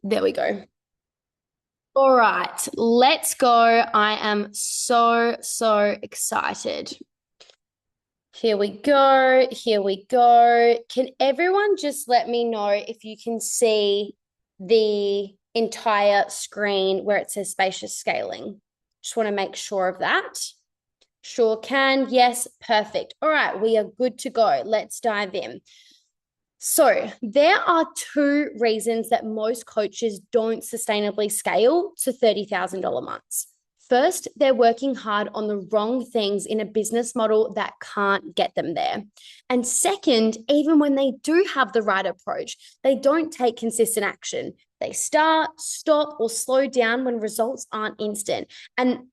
There we go. All right, let's go. I am so excited. Here we go. Here we go. Can everyone just let me know if you can see the entire screen where it says spacious scaling? Just want to make sure of that. Sure can. Yes, perfect. All right, we are good to go. Let's dive in. So, there are two reasons that most coaches don't sustainably scale to $30,000 months. First, they're working hard on the wrong things in a business model that can't get them there. And second, even when they do have the right approach, they don't take consistent action. They start, stop, or slow down when results aren't instant. And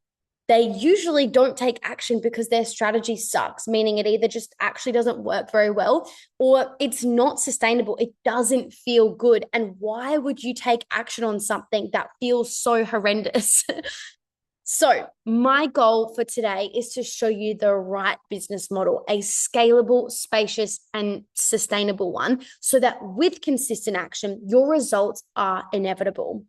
they usually don't take action because their strategy sucks, meaning it either just actually doesn't work very well or it's not sustainable. It doesn't feel good. And why would you take action on something that feels so horrendous? So, my goal for today is to show you the right business model, a scalable, spacious, and sustainable one, so that with consistent action, your results are inevitable.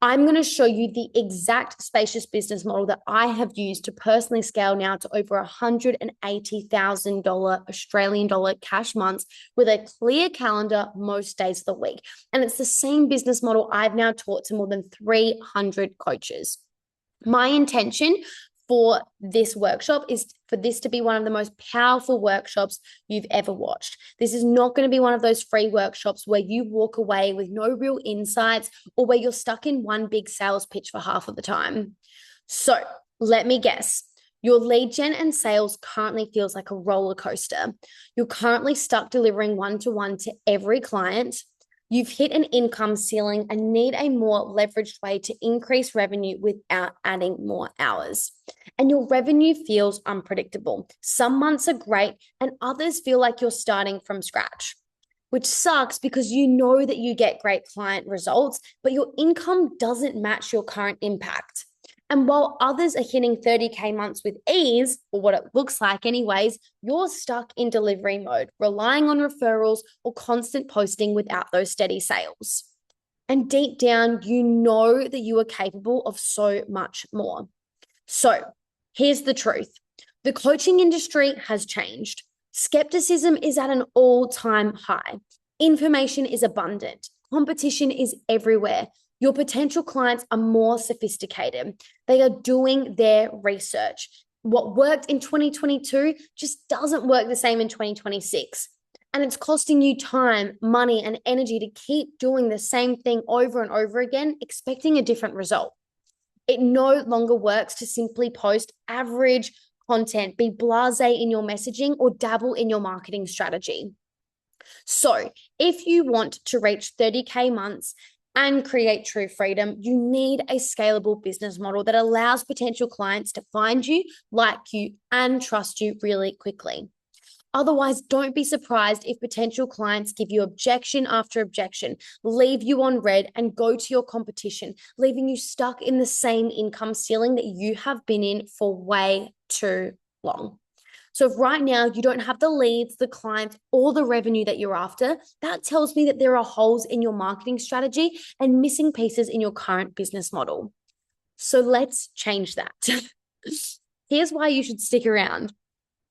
I'm going to show you the exact spacious business model that I have used to personally scale now to over $180,000 Australian dollar cash months with a clear calendar most days of the week. And it's the same business model I've now taught to more than 300 coaches. My intention for this workshop is for this to be one of the most powerful workshops you've ever watched. This is not going to be one of those free workshops where you walk away with no real insights or where you're stuck in one big sales pitch for half of the time. So let me guess. Your lead gen and sales currently feels like a roller coaster. You're currently stuck delivering one-to-one to every client. You've hit an income ceiling and need a more leveraged way to increase revenue without adding more hours. And your revenue feels unpredictable. Some months are great and others feel like you're starting from scratch, which sucks because you know that you get great client results, but your income doesn't match your current impact. And while others are hitting 30K months with ease, or what it looks like anyways, you're stuck in delivery mode, relying on referrals or constant posting without those steady sales. And deep down, you know that you are capable of so much more. So here's the truth. The coaching industry has changed. Skepticism is at an all-time high. Information is abundant. Competition is everywhere. Your potential clients are more sophisticated. They are doing their research. What worked in 2022 just doesn't work the same in 2026. And it's costing you time, money, and energy to keep doing the same thing over and over again, expecting a different result. It no longer works to simply post average content, be blasé in your messaging, or dabble in your marketing strategy. So, if you want to reach 30K months and create true freedom, you need a scalable business model that allows potential clients to find you, like you, and trust you really quickly. Otherwise, don't be surprised if potential clients give you objection after objection, leave you on red, and go to your competition, leaving you stuck in the same income ceiling that you have been in for way too long. So if right now you don't have the leads, the clients, or the revenue that you're after, that tells me that there are holes in your marketing strategy and missing pieces in your current business model. So let's change that. Here's why you should stick around.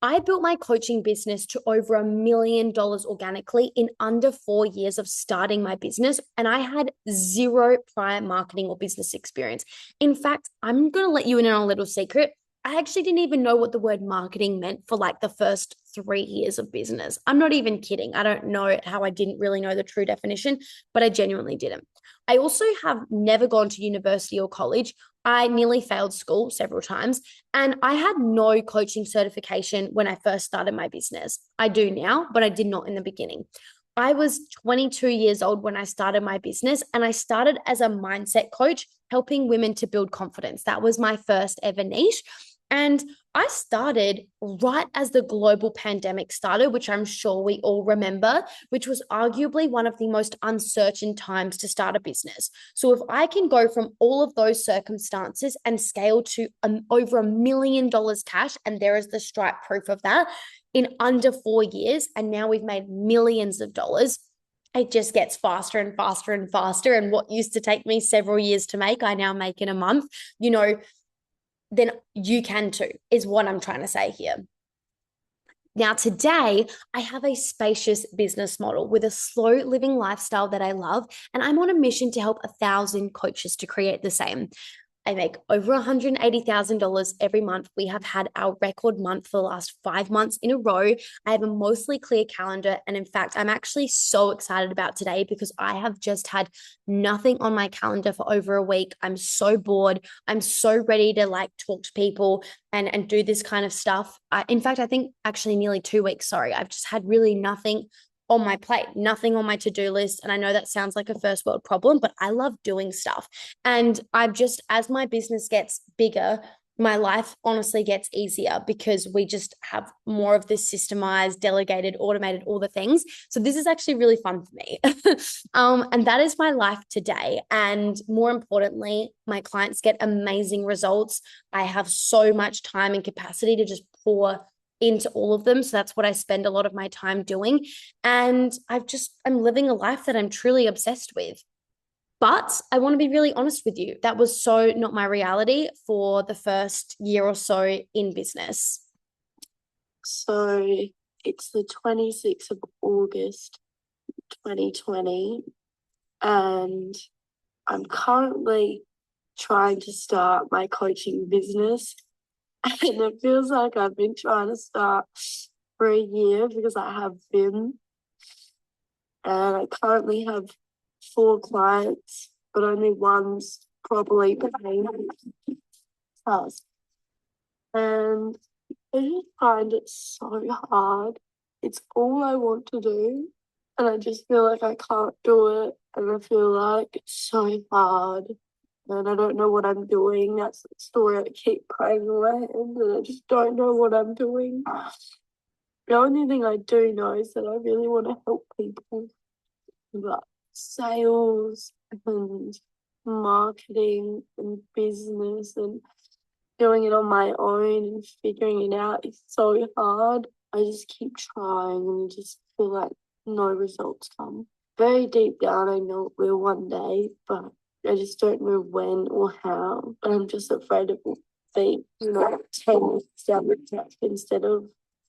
I built my coaching business to over $1 million organically in under 4 years of starting my business, and I had zero prior marketing or business experience. In fact, I'm going to let you in on a little secret. I actually didn't even know what the word marketing meant for like the first 3 years of business. I'm not even kidding. I don't know how I didn't really know the true definition, but I genuinely didn't. I also have never gone to university or college. I nearly failed school several times, and I had no coaching certification when I first started my business. I do now, but I did not in the beginning. I was 22 years old when I started my business, and I started as a mindset coach, helping women to build confidence. That was my first ever niche. And I started right as the global pandemic started, which I'm sure we all remember, which was arguably one of the most uncertain times to start a business. So if I can go from all of those circumstances and scale to over $1 million cash, and there is the Stripe proof of that, in under 4 years, and now we've made millions of dollars, it just gets faster and faster and faster. And what used to take me several years to make, I now make in a month, then you can too, is what I'm trying to say here. Now, today, I have a spacious business model with a slow living lifestyle that I love, and I'm on a mission to help 1,000 coaches to create the same. I make over $180,000 every month. We have had our record month for the last 5 months in a row. I have a mostly clear calendar. And in fact, I'm actually so excited about today because I have just had nothing on my calendar for over a week. I'm so bored. I'm so ready to talk to people and do this kind of stuff. In fact, I think actually nearly 2 weeks. Sorry. I've just had really nothing on my plate, nothing on my to-do list. And I know that sounds like a first world problem, but I love doing stuff. And as my business gets bigger, my life honestly gets easier because we just have more of this systemized, delegated, automated, all the things. So this is actually really fun for me. And that is my life today. And more importantly, my clients get amazing results. I have so much time and capacity to just pour into all of them. So that's what I spend a lot of my time doing. And I'm living a life that I'm truly obsessed with. But I want to be really honest with you. That was so not my reality for the first year or so in business. So it's the 26th of August, 2020, and I'm currently trying to start my coaching business. And it feels like I've been trying to start for a year because I have been. And I currently have 4 clients, but only one's probably paying us. And I just find it so hard. It's all I want to do. And I just feel like I can't do it. And I feel like it's so hard. And I don't know what I'm doing. That's the story I keep playing in my head, and I just don't know what I'm doing. The only thing I do know is that I really want to help people, but sales and marketing and business and doing it on my own and figuring it out is so hard. I just keep trying and just feel like no results come. Very deep down, I know it will one day, but I just don't know when or how. And I'm just afraid it will be, 10 months down the track instead of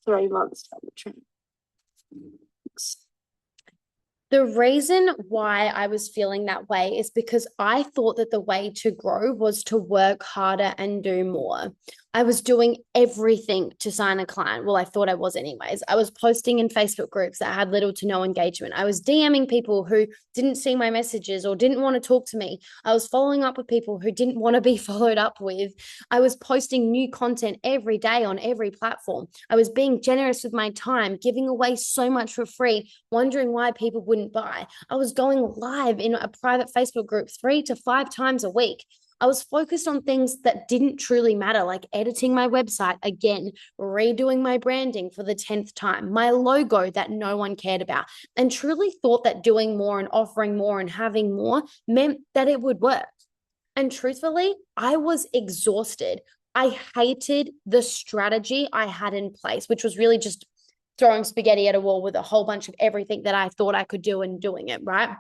3 months down the track. The reason why I was feeling that way is because I thought that the way to grow was to work harder and do more. I was doing everything to sign a client. Well, I thought I was anyways. I was posting in Facebook groups that had little to no engagement. I was DMing people who didn't see my messages or didn't want to talk to me. I was following up with people who didn't want to be followed up with. I was posting new content every day on every platform. I was being generous with my time, giving away so much for free, wondering why people wouldn't buy. I was going live in a private Facebook group 3 to 5 times a week. I was focused on things that didn't truly matter, like editing my website again, redoing my branding for the 10th time, my logo that no one cared about, and truly thought that doing more and offering more and having more meant that it would work. And truthfully, I was exhausted. I hated the strategy I had in place, which was really just throwing spaghetti at a wall with a whole bunch of everything that I thought I could do and doing it, right?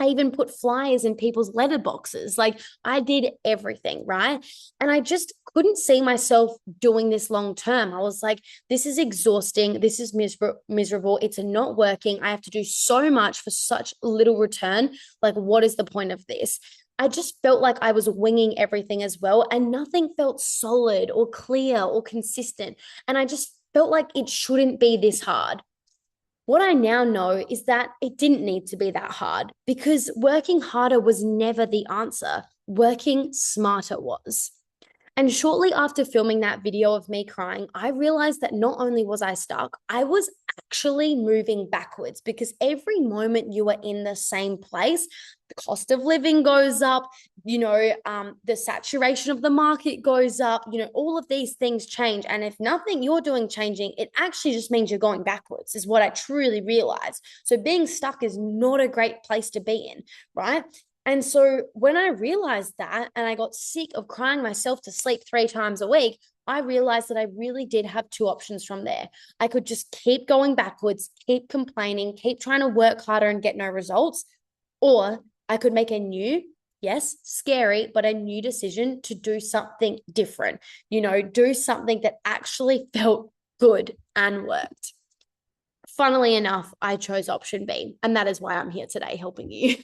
I even put flyers in people's letterboxes. I did everything, right? And I just couldn't see myself doing this long term. I was like, this is exhausting. This is miserable. It's not working. I have to do so much for such little return. What is the point of this? I just felt like I was winging everything as well, and nothing felt solid or clear or consistent. And I just felt like it shouldn't be this hard. What I now know is that it didn't need to be that hard because working harder was never the answer. Working smarter was. And shortly after filming that video of me crying, I realized that not only was I stuck, I was actually moving backwards because every moment you are in the same place, the cost of living goes up, the saturation of the market goes up, all of these things change. And if nothing you're doing changing, it actually just means you're going backwards, is what I truly realized. So being stuck is not a great place to be in, right? And so when I realized that and I got sick of crying myself to sleep 3 times a week, I realized that I really did have two options from there. I could just keep going backwards, keep complaining, keep trying to work harder and get no results, or I could make a new, yes, scary, but a new decision to do something different, do something that actually felt good and worked. Funnily enough, I chose option B, and that is why I'm here today helping you.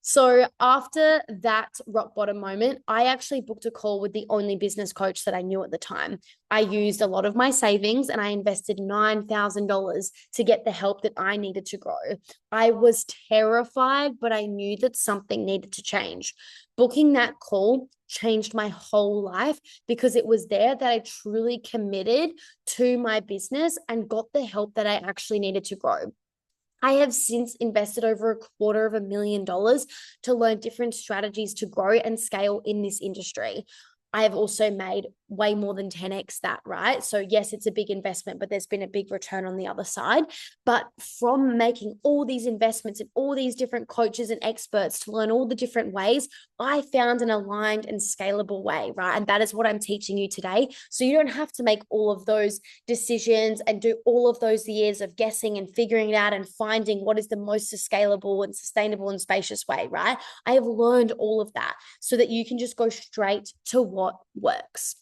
So after that rock bottom moment, I actually booked a call with the only business coach that I knew at the time. I used a lot of my savings and I invested $9,000 to get the help that I needed to grow. I was terrified, but I knew that something needed to change. Booking that call changed my whole life because it was there that I truly committed to my business and got the help that I actually needed to grow. I have since invested over $250,000 to learn different strategies to grow and scale in this industry. I have also made way more than 10x that, right? So yes, it's a big investment, but there's been a big return on the other side. But from making all these investments and all these different coaches and experts to learn all the different ways, I found an aligned and scalable way, right? And that is what I'm teaching you today. So you don't have to make all of those decisions and do all of those years of guessing and figuring it out and finding what is the most scalable and sustainable and spacious way, right? I have learned all of that so that you can just go straight to what works.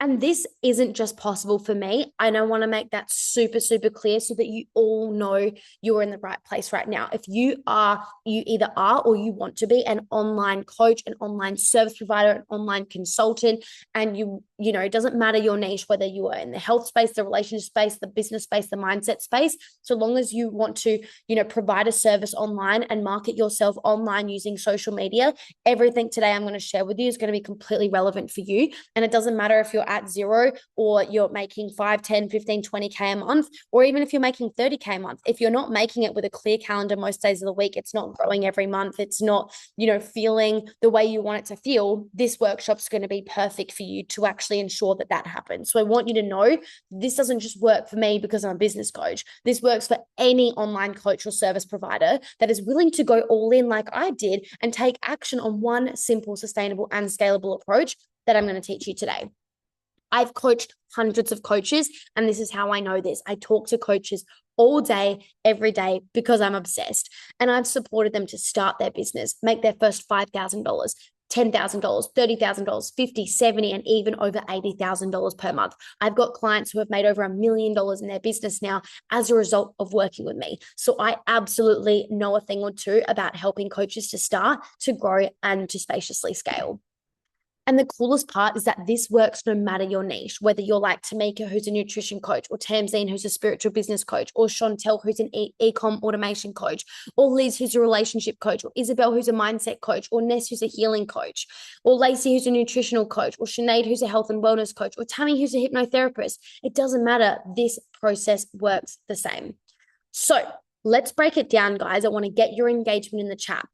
And this isn't just possible for me. And I want to make that super, super clear so that you all know you're in the right place right now. If you either are or you want to be an online coach, an online service provider, an online consultant, and it doesn't matter your niche, whether you are in the health space, the relationship space, the business space, the mindset space, so long as you want to, provide a service online and market yourself online using social media, everything today I'm going to share with you is going to be completely relevant for you. And it doesn't matter if you're at zero or you're making 5, 10, 15, 20K a month, or even if you're making 30K a month. If you're not making it with a clear calendar most days of the week, it's not growing every month, it's not, feeling the way you want it to feel, this workshop's going to be perfect for you to actually ensure that that happens. So I want you to know this doesn't just work for me because I'm a business coach. This works for any online coach or service provider that is willing to go all in like I did and take action on one simple, sustainable, and scalable approach that I'm going to teach you today. I've coached hundreds of coaches, and this is how I know this. I talk to coaches all day, every day, because I'm obsessed. And I've supported them to start their business, make their first $5,000, $10,000, $30,000, 50, 70, and even over $80,000 per month. I've got clients who have made over $1 million in their business now as a result of working with me. So I absolutely know a thing or two about helping coaches to start, to grow, and to spaciously scale. And the coolest part is that this works no matter your niche, whether you're like Tamika, who's a nutrition coach, or Tamzine, who's a spiritual business coach, or Chantel, who's an e-com automation coach, or Liz, who's a relationship coach, or Isabel, who's a mindset coach, or Ness, who's a healing coach, or Lacey, who's a nutritional coach, or Sinead, who's a health and wellness coach, or Tammy, who's a hypnotherapist. It doesn't matter. This process works the same. So let's break it down, guys. I want to get your engagement in the chat.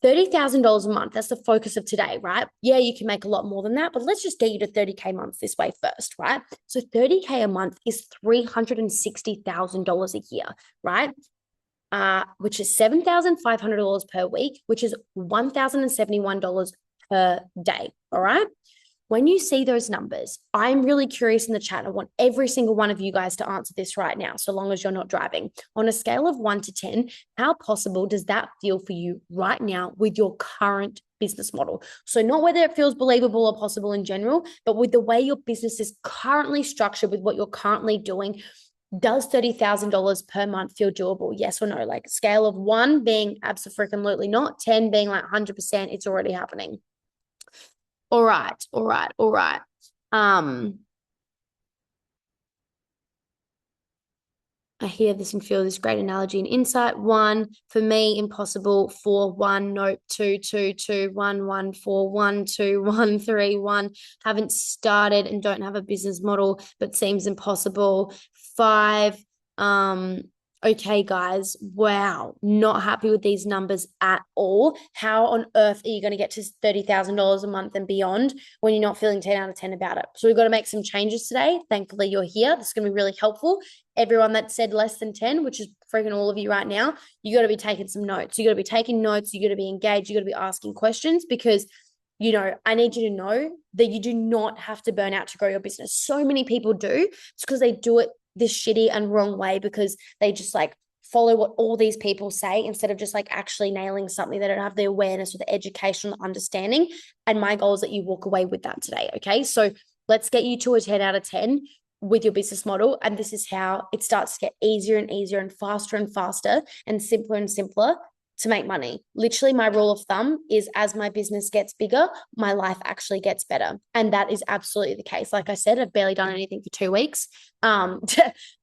$30,000 a month, that's the focus of today, right? Yeah, you can make a lot more than that, but let's just get you to 30K months this way first, right? So 30K a month is $360,000 a year, right? Which is $7,500 per week, which is $1,071 per day, all right? When you see those numbers, I'm really curious in the chat. I want every single one of you guys to answer this right now, so long as you're not driving. On a scale of 1 to 10, how possible does that feel for you right now with your current business model? So not whether it feels believable or possible in general, but with the way your business is currently structured, with what you're currently doing. Does $30,000 per month feel doable? Yes or no? Like a scale of 1 being absolutely not, 10 being like 100%, it's already happening. All right. I hear this and feel this great analogy and insight. 1, for me, impossible. 4, 1, nope. 2, 2, 2, 1, 1, 4, 1, 2, 1, 3, 1. Haven't started and don't have a business model, but seems impossible. 5, Okay, guys, wow, not happy with these numbers at all. How on earth are you going to get to $30,000 a month and beyond when you're not feeling 10 out of 10 about it? So we've got to make some changes today. Thankfully, you're here. This is going to be really helpful. Everyone that said less than 10, which is freaking all of you right now, you got to be taking some notes. You got to be taking notes. You got to be engaged. You got to be asking questions because I need you to know that you do not have to burn out to grow your business. So many people do. It's because they do it this shitty and wrong way because they just like follow what all these people say instead of just like actually nailing something. They don't have the awareness or the education or the understanding. And my goal is that you walk away with that today. Okay. So let's get you to a 10 out of 10 with your business model. And this is how it starts to get easier and easier and faster and simpler to make money. Literally, my rule of thumb is as my business gets bigger, my life actually gets better. And that is absolutely the case. Like I said, I've barely done anything for 2 weeks. And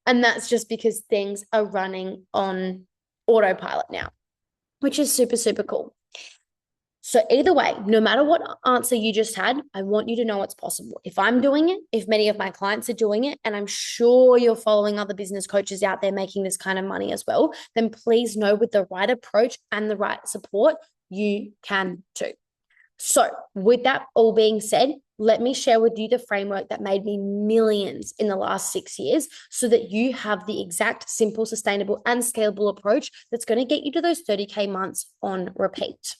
that's just because things are running on autopilot now, which is super, super cool. So either way, no matter what answer you just had, I want you to know it's possible. If I'm doing it, if many of my clients are doing it, and I'm sure you're following other business coaches out there making this kind of money as well, then please know with the right approach and the right support, you can too. So with that all being said, let me share with you the framework that made me millions in the last 6 years so that you have the exact simple, sustainable, and scalable approach that's going to get you to those 30K months on repeat.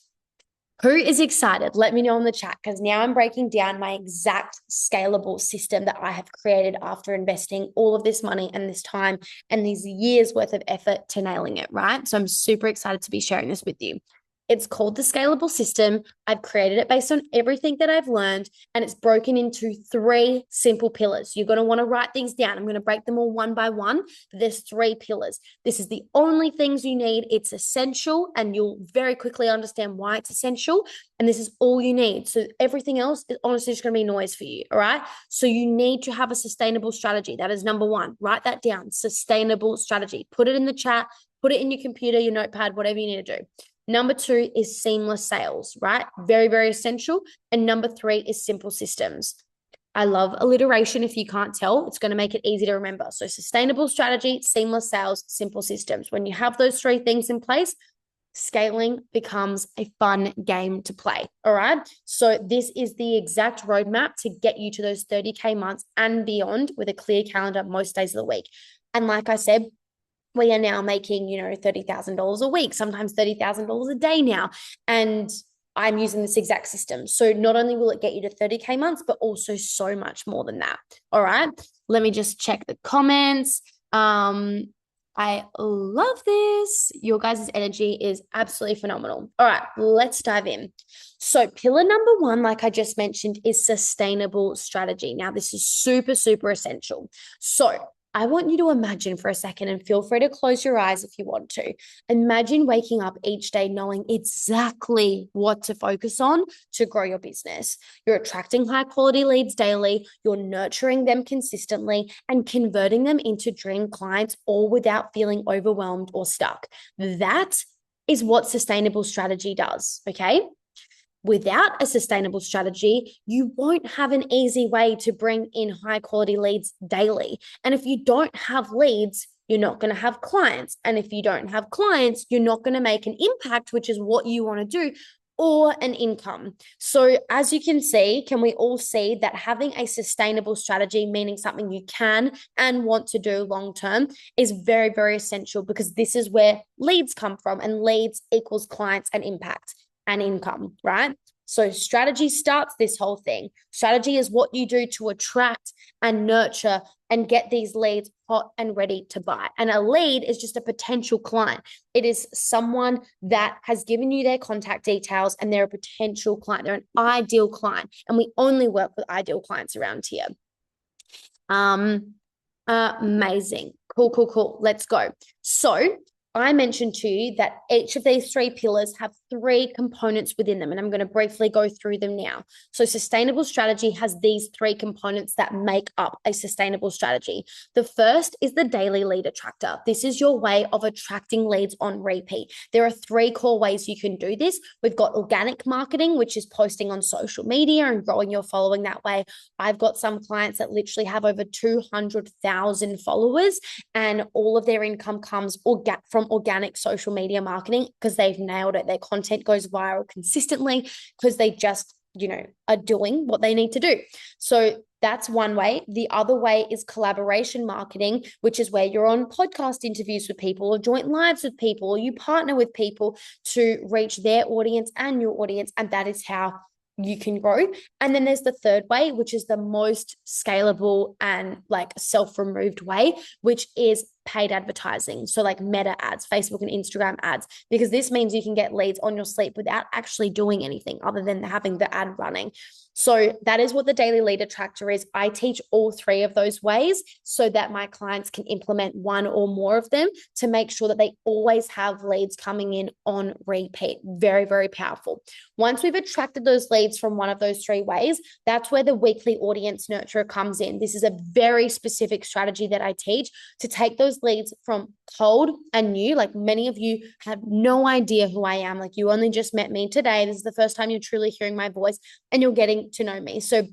Who is excited? Let me know in the chat because now I'm breaking down my exact scalable system that I have created after investing all of this money and this time and these years worth of effort to nailing it, right? So I'm super excited to be sharing this with you. It's called the scalable system. I've created it based on everything that I've learned, and it's broken into 3 simple pillars. You're going to want to write things down. I'm going to break them all one by one, but there's 3 pillars. This is the only things you need. It's essential, and you'll very quickly understand why it's essential. And this is all you need. So everything else is honestly just going to be noise for you. All right. So you need to have a sustainable strategy. That is number 1. Write that down. Sustainable strategy. Put it in the chat, put it in your computer, your notepad, whatever you need to do. Number 2 is seamless sales, right? Very, very essential. And number 3 is simple systems. I love alliteration. If you can't tell, it's going to make it easy to remember. So sustainable strategy, seamless sales, simple systems. When you have those 3 things in place, scaling becomes a fun game to play. All right. So this is the exact roadmap to get you to those 30K months and beyond with a clear calendar most days of the week. And like I said, we are now making, $30,000 a week, sometimes $30,000 a day now. And I'm using this exact system. So not only will it get you to 30K months, but also so much more than that. All right. Let me just check the comments. I love this. Your guys' energy is absolutely phenomenal. All right, let's dive in. So, pillar number 1, like I just mentioned, is sustainable strategy. Now, this is super, super essential. So, I want you to imagine for a second, and feel free to close your eyes if you want to. Imagine waking up each day knowing exactly what to focus on to grow your business. You're attracting high quality leads daily, you're nurturing them consistently, and converting them into dream clients, all without feeling overwhelmed or stuck. That is what sustainable strategy does, okay? Without a sustainable strategy, you won't have an easy way to bring in high quality leads daily. And if you don't have leads, you're not going to have clients. And if you don't have clients, you're not going to make an impact, which is what you want to do, or an income. So as you can we all see that having a sustainable strategy, meaning something you can and want to do long term, is very, very essential because this is where leads come from, and leads equals clients and impact and income, right? So strategy starts this whole thing. Strategy is what you do to attract and nurture and get these leads hot and ready to buy. And a lead is just a potential client. It is someone that has given you their contact details and they're a potential client. They're an ideal client. And we only work with ideal clients around here. Amazing. Cool. Let's go. So I mentioned to you that each of these 3 pillars have three components within them, and I'm going to briefly go through them now. So sustainable strategy has these three components that make up a sustainable strategy. The first is the daily lead attractor. This is your way of attracting leads on repeat. There are three core ways you can do this. We've got organic marketing, which is posting on social media and growing your following that way. I've got some clients that literally have over 200,000 followers, and all of their income comes from organic social media marketing because they've nailed it. Their content goes viral consistently because they just, are doing what they need to do. So that's one way. The other way is collaboration marketing, which is where you're on podcast interviews with people or joint lives with people, or you partner with people to reach their audience and your audience. And that is how you can grow. And then there's the third way, which is the most scalable and like self-removed way, which is paid advertising. So like Meta ads, Facebook and Instagram ads, because this means you can get leads on your sleep without actually doing anything other than having the ad running. So that is what the daily lead attractor is. I teach all three of those ways so that my clients can implement one or more of them to make sure that they always have leads coming in on repeat. Very, very powerful. Once we've attracted those leads from one of those three ways, that's where the weekly audience nurturer comes in. This is a very specific strategy that I teach to take those leads from cold and new. Like many of you have no idea who I am. Like you only just met me today. This is the first time you're truly hearing my voice and you're getting to know me. So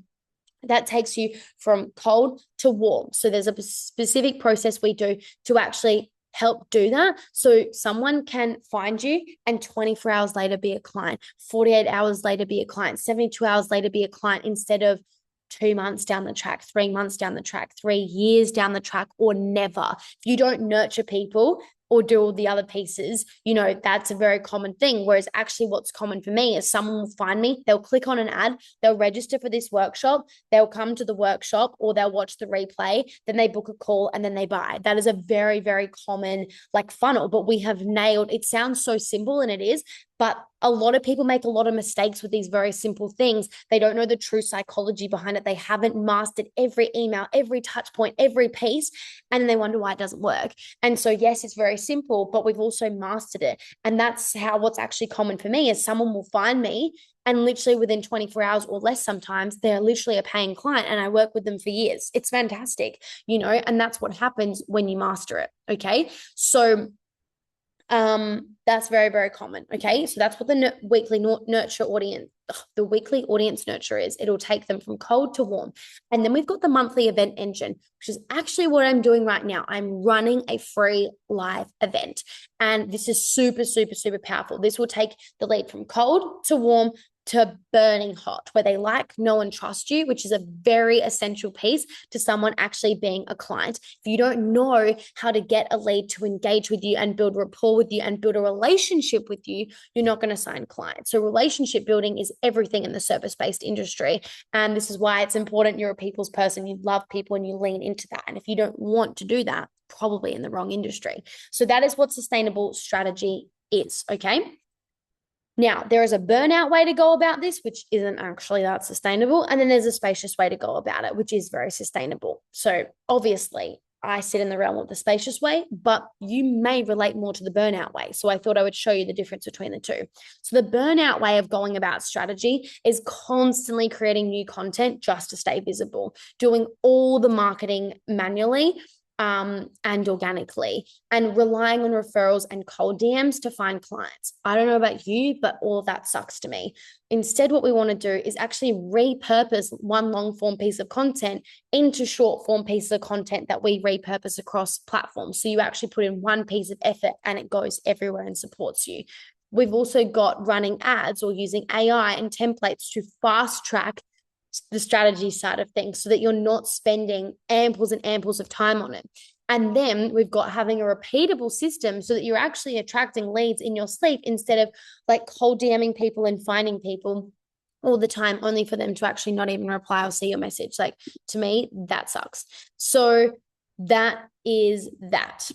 that takes you from cold to warm. So there's a specific process we do to actually help do that. So someone can find you and 24 hours later be a client, 48 hours later be a client, 72 hours later be a client, instead of 2 months down the track, 3 months down the track, 3 years down the track, or never. If you don't nurture people or do all the other pieces, that's a very common thing. Whereas actually what's common for me is someone will find me, they'll click on an ad, they'll register for this workshop, they'll come to the workshop or they'll watch the replay, then they book a call and then they buy. That is a very, very common funnel, but we have nailed, it sounds so simple and it is, but a lot of people make a lot of mistakes with these very simple things. They don't know the true psychology behind it. They haven't mastered every email, every touch point, every piece, and they wonder why it doesn't work. And so, yes, it's very simple, but we've also mastered it. And that's what's actually common for me is someone will find me and literally within 24 hours or less, sometimes they're literally a paying client and I work with them for years. It's fantastic, and that's what happens when you master it. Okay. So, that's very, very common. Okay. So that's what the weekly audience nurture is. It'll take them from cold to warm. And then we've got the monthly event engine, which is actually what I'm doing right now. I'm running a free live event. And this is super, super, super powerful. This will take the lead from cold to warm to burning hot, where they like, know, and trust you, which is a very essential piece to someone actually being a client. If you don't know how to get a lead to engage with you and build rapport with you and build a relationship with you, you're not going to sign clients. So relationship building is everything in the service-based industry. And this is why it's important you're a people's person. You love people and you lean into that. And if you don't want to do that, probably in the wrong industry. So that is what sustainable strategy is. Okay. Now, there is a burnout way to go about this, which isn't actually that sustainable. And then there's a spacious way to go about it, which is very sustainable. So obviously, I sit in the realm of the spacious way, but you may relate more to the burnout way. So I thought I would show you the difference between the two. So the burnout way of going about strategy is constantly creating new content just to stay visible, doing all the marketing manually, and organically, and relying on referrals and cold DMs to find clients. I don't know about you, but all of that sucks to me. Instead, what we want to do is actually repurpose one long form piece of content into short form pieces of content that we repurpose across platforms. So you actually put in one piece of effort and it goes everywhere and supports you. We've also got running ads or using AI and templates to fast track the strategy side of things so that you're not spending amples and amples of time on it. And then we've got having a repeatable system so that you're actually attracting leads in your sleep instead of cold DMing people and finding people all the time only for them to actually not even reply or see your message. To me, that sucks. So that is that.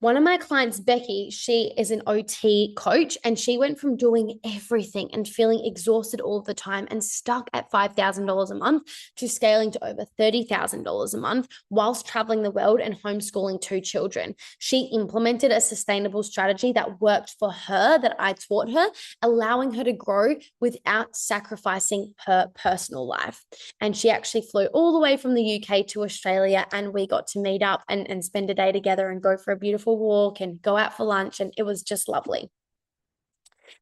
One of my clients, Becky, she is an OT coach, and she went from doing everything and feeling exhausted all the time and stuck at $5,000 a month to scaling to over $30,000 a month whilst traveling the world and homeschooling two children. She implemented a sustainable strategy that worked for her, that I taught her, allowing her to grow without sacrificing her personal life. And she actually flew all the way from the UK to Australia, and we got to meet up and spend a day together and go for a beautiful walk and go out for lunch. And it was just lovely.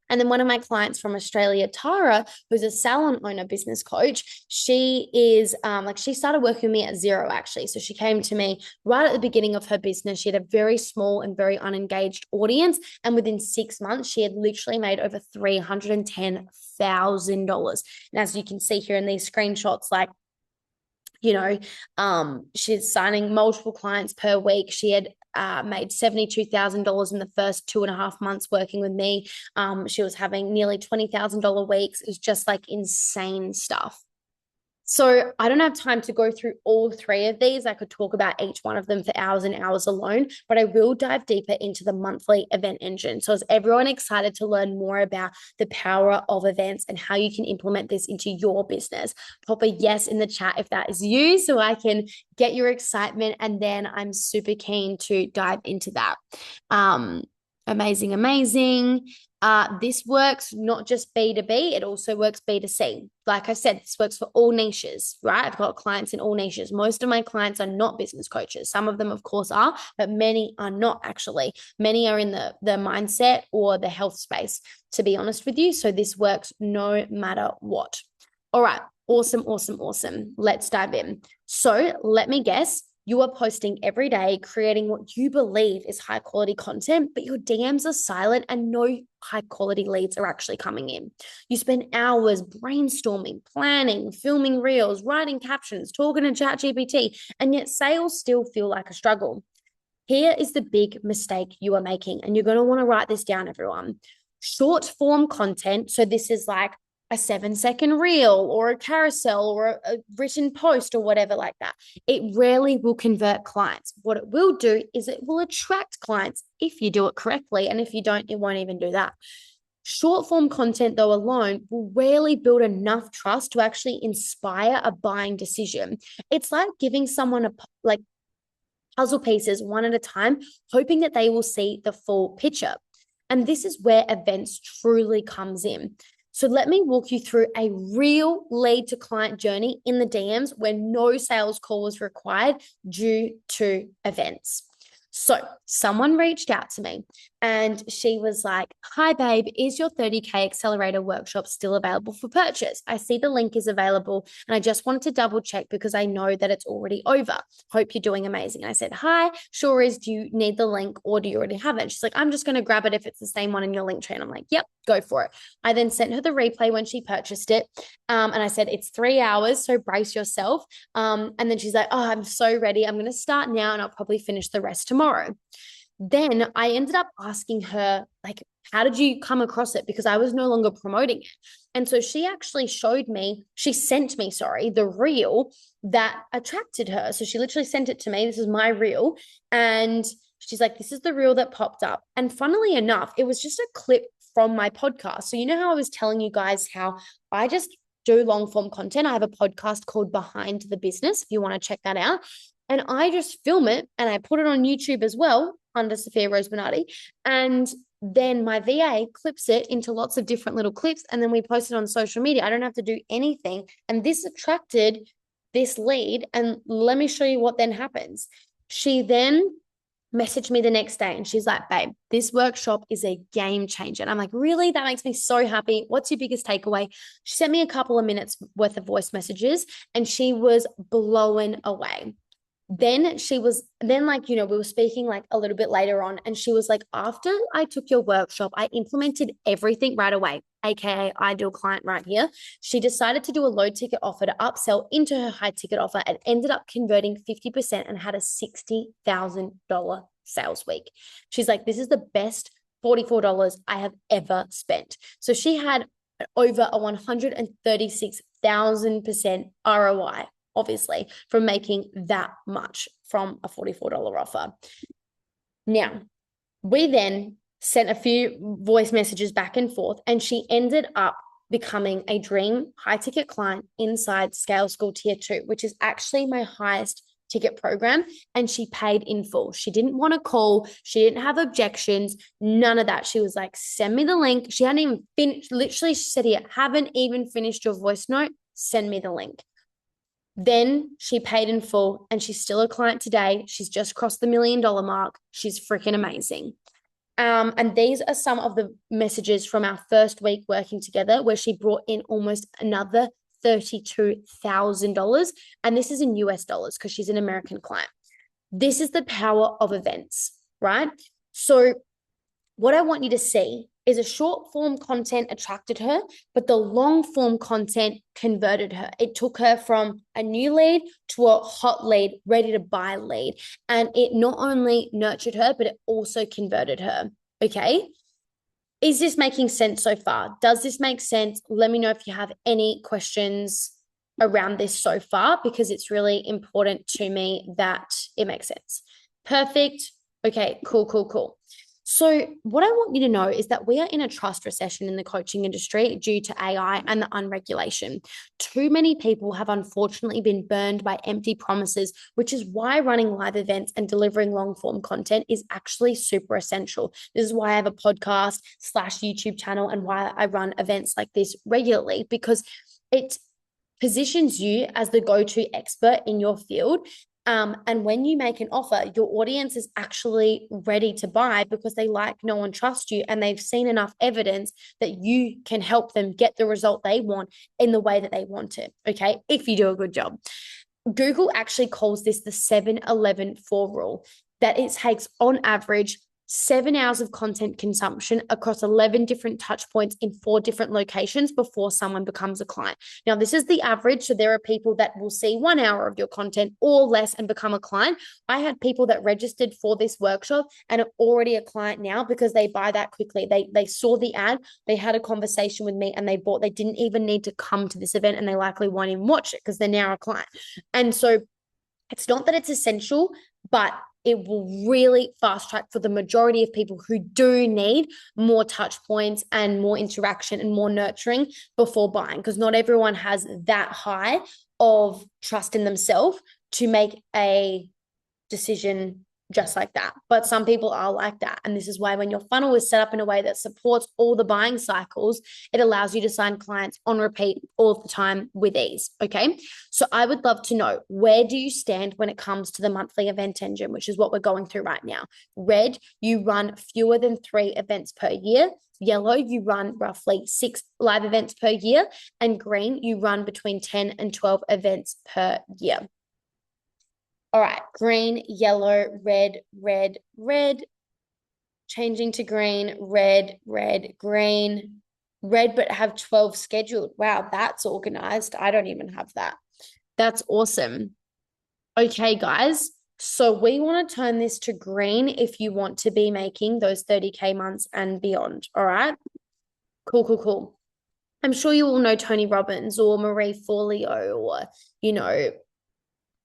And then one of my clients from Australia, Tara, who's a salon owner business coach, she is she started working with me at zero, actually. So she came to me right at the beginning of her business. She had a very small and very unengaged audience. And within 6 months, she had literally made over $310,000. And as you can see here in these screenshots, like, she's signing multiple clients per week. She had made $72,000 in the first 2.5 months working with me. She was having nearly $20,000 weeks. It was just like insane stuff. So I don't have time to go through all three of these. I could talk about each one of them for hours and hours alone, but I will dive deeper into the monthly event engine. So is everyone excited to learn more about the power of events and how you can implement this into your business? Pop a yes in the chat if that is you, so I can get your excitement, and then I'm super keen to dive into that. Amazing. This works not just B2B, it also works B2C. Like I said, this works for all niches, right? I've got clients in all niches. Most of my clients are not business coaches. Some of them, of course, are, but many are not actually. Many are in the mindset or the health space, to be honest with you. So this works no matter what. All right. Awesome. Let's dive in. So let me guess. You are posting every day, creating what you believe is high quality content, but your DMs are silent and no high quality leads are actually coming in. You spend hours brainstorming, planning, filming reels, writing captions, talking to ChatGPT, and yet sales still feel like a struggle. Here is the big mistake you are making, and you're going to want to write this down, everyone. Short form content. So this is like a 7-second reel or a carousel or a written post or whatever like that. It rarely will convert clients. What it will do is it will attract clients if you do it correctly. And if you don't, it won't even do that. Short form content, though, alone will rarely build enough trust to actually inspire a buying decision. It's like giving someone puzzle pieces one at a time, hoping that they will see the full picture. And this is where events truly comes in. So let me walk you through a real lead to client journey in the DMs where no sales call was required due to events. So someone reached out to me and she was like, "Hi, babe, is your 30K accelerator workshop still available for purchase? I see the link is available and I just wanted to double check because I know that it's already over. Hope you're doing amazing." And I said, "Hi, sure is. Do you need the link or do you already have it?" And she's like, "I'm just going to grab it if it's the same one in your link tree." And I'm like, "Yep, go for it." I then sent her the replay when she purchased it. And I said, "It's 3 hours, so brace yourself." And then she's like, "Oh, I'm so ready. I'm going to start now and I'll probably finish the rest tomorrow." Then I ended up asking her, like, "How did you come across it?" Because I was no longer promoting it. And so she actually sent me, the reel that attracted her. So she literally sent it to me. This is my reel. And she's like, "This is the reel that popped up." And funnily enough, it was just a clip from my podcast. So you know how I was telling you guys how I just do long form content? I have a podcast called Behind the Business, if you want to check that out. And I just film it and I put it on YouTube as well under Sophia Rose Bernardi. And then my VA clips it into lots of different little clips. And then we post it on social media. I don't have to do anything. And this attracted this lead. And let me show you what then happens. She then messaged me the next day and she's like, "Babe, this workshop is a game changer." And I'm like, "Really? That makes me so happy. What's your biggest takeaway?" She sent me a couple of minutes worth of voice messages and she was blown away. Then we were speaking like a little bit later on, and she was like, "After I took your workshop, I implemented everything right away," aka ideal client right here. She decided to do a low ticket offer to upsell into her high ticket offer and ended up converting 50% and had a $60,000 sales week. She's like, "This is the best $44 I have ever spent." So she had over a 136,000% ROI, obviously, from making that much from a $44 offer. Now, we then sent a few voice messages back and forth, and she ended up becoming a dream high ticket client inside Scale School Tier 2, which is actually my highest ticket program. And she paid in full. She didn't want to call. She didn't have objections, none of that. She was like, send me the link. She hadn't even finished. Literally, she said, here, haven't even finished your voice note. Send me the link. Then she paid in full and she's still a client today. She's just crossed the $1 million mark. She's freaking amazing. And these are some of the messages from our first week working together, where she brought in almost another $32,000. And this is in US dollars because she's an American client. This is the power of events, right? So what I want you to see is a short form content attracted her, but the long form content converted her. It took her from a new lead to a hot lead, ready to buy lead. And it not only nurtured her, but it also converted her. Okay. Is this making sense so far? Does this make sense? Let me know if you have any questions around this so far, because it's really important to me that it makes sense. Perfect. Okay, cool. So what I want you to know is that we are in a trust recession in the coaching industry due to AI and the unregulation. Too many people have unfortunately been burned by empty promises, which is why running live events and delivering long form content is actually super essential. This is why I have a podcast / YouTube channel, and why I run events like this regularly, because it positions you as the go-to expert in your field. And when you make an offer, your audience is actually ready to buy because they like, know, and trust you. And they've seen enough evidence that you can help them get the result they want in the way that they want it. Okay. If you do a good job. Google actually calls this the 7-11-4 rule, that it takes on average 7 hours of content consumption across 11 different touch points in 4 different locations before someone becomes a client. Now, this is the average. So there are people that will see 1 hour of your content or less and become a client. I had people that registered for this workshop and are already a client now because they buy that quickly. They saw the ad, they had a conversation with me, and they bought. They didn't even need to come to this event, and they likely won't even watch it because they're now a client. And so it's not that it's essential, but it will really fast track for the majority of people who do need more touch points and more interaction and more nurturing before buying, because not everyone has that high of trust in themselves to make a decision just like that. But some people are like that. And this is why when your funnel is set up in a way that supports all the buying cycles, it allows you to sign clients on repeat all the time with ease. Okay. So I would love to know, where do you stand when it comes to the monthly event engine, which is what we're going through right now? Red, you run fewer than 3 events per year. Yellow, you run roughly 6 live events per year. And green, you run between 10 and 12 events per year. All right, green, yellow, red, red, red, changing to green, red, red, green, red, but have 12 scheduled. Wow, that's organized. I don't even have that. That's awesome. Okay, guys. So we want to turn this to green if you want to be making those 30K months and beyond. All right. Cool. I'm sure you all know Tony Robbins or Marie Forleo, or,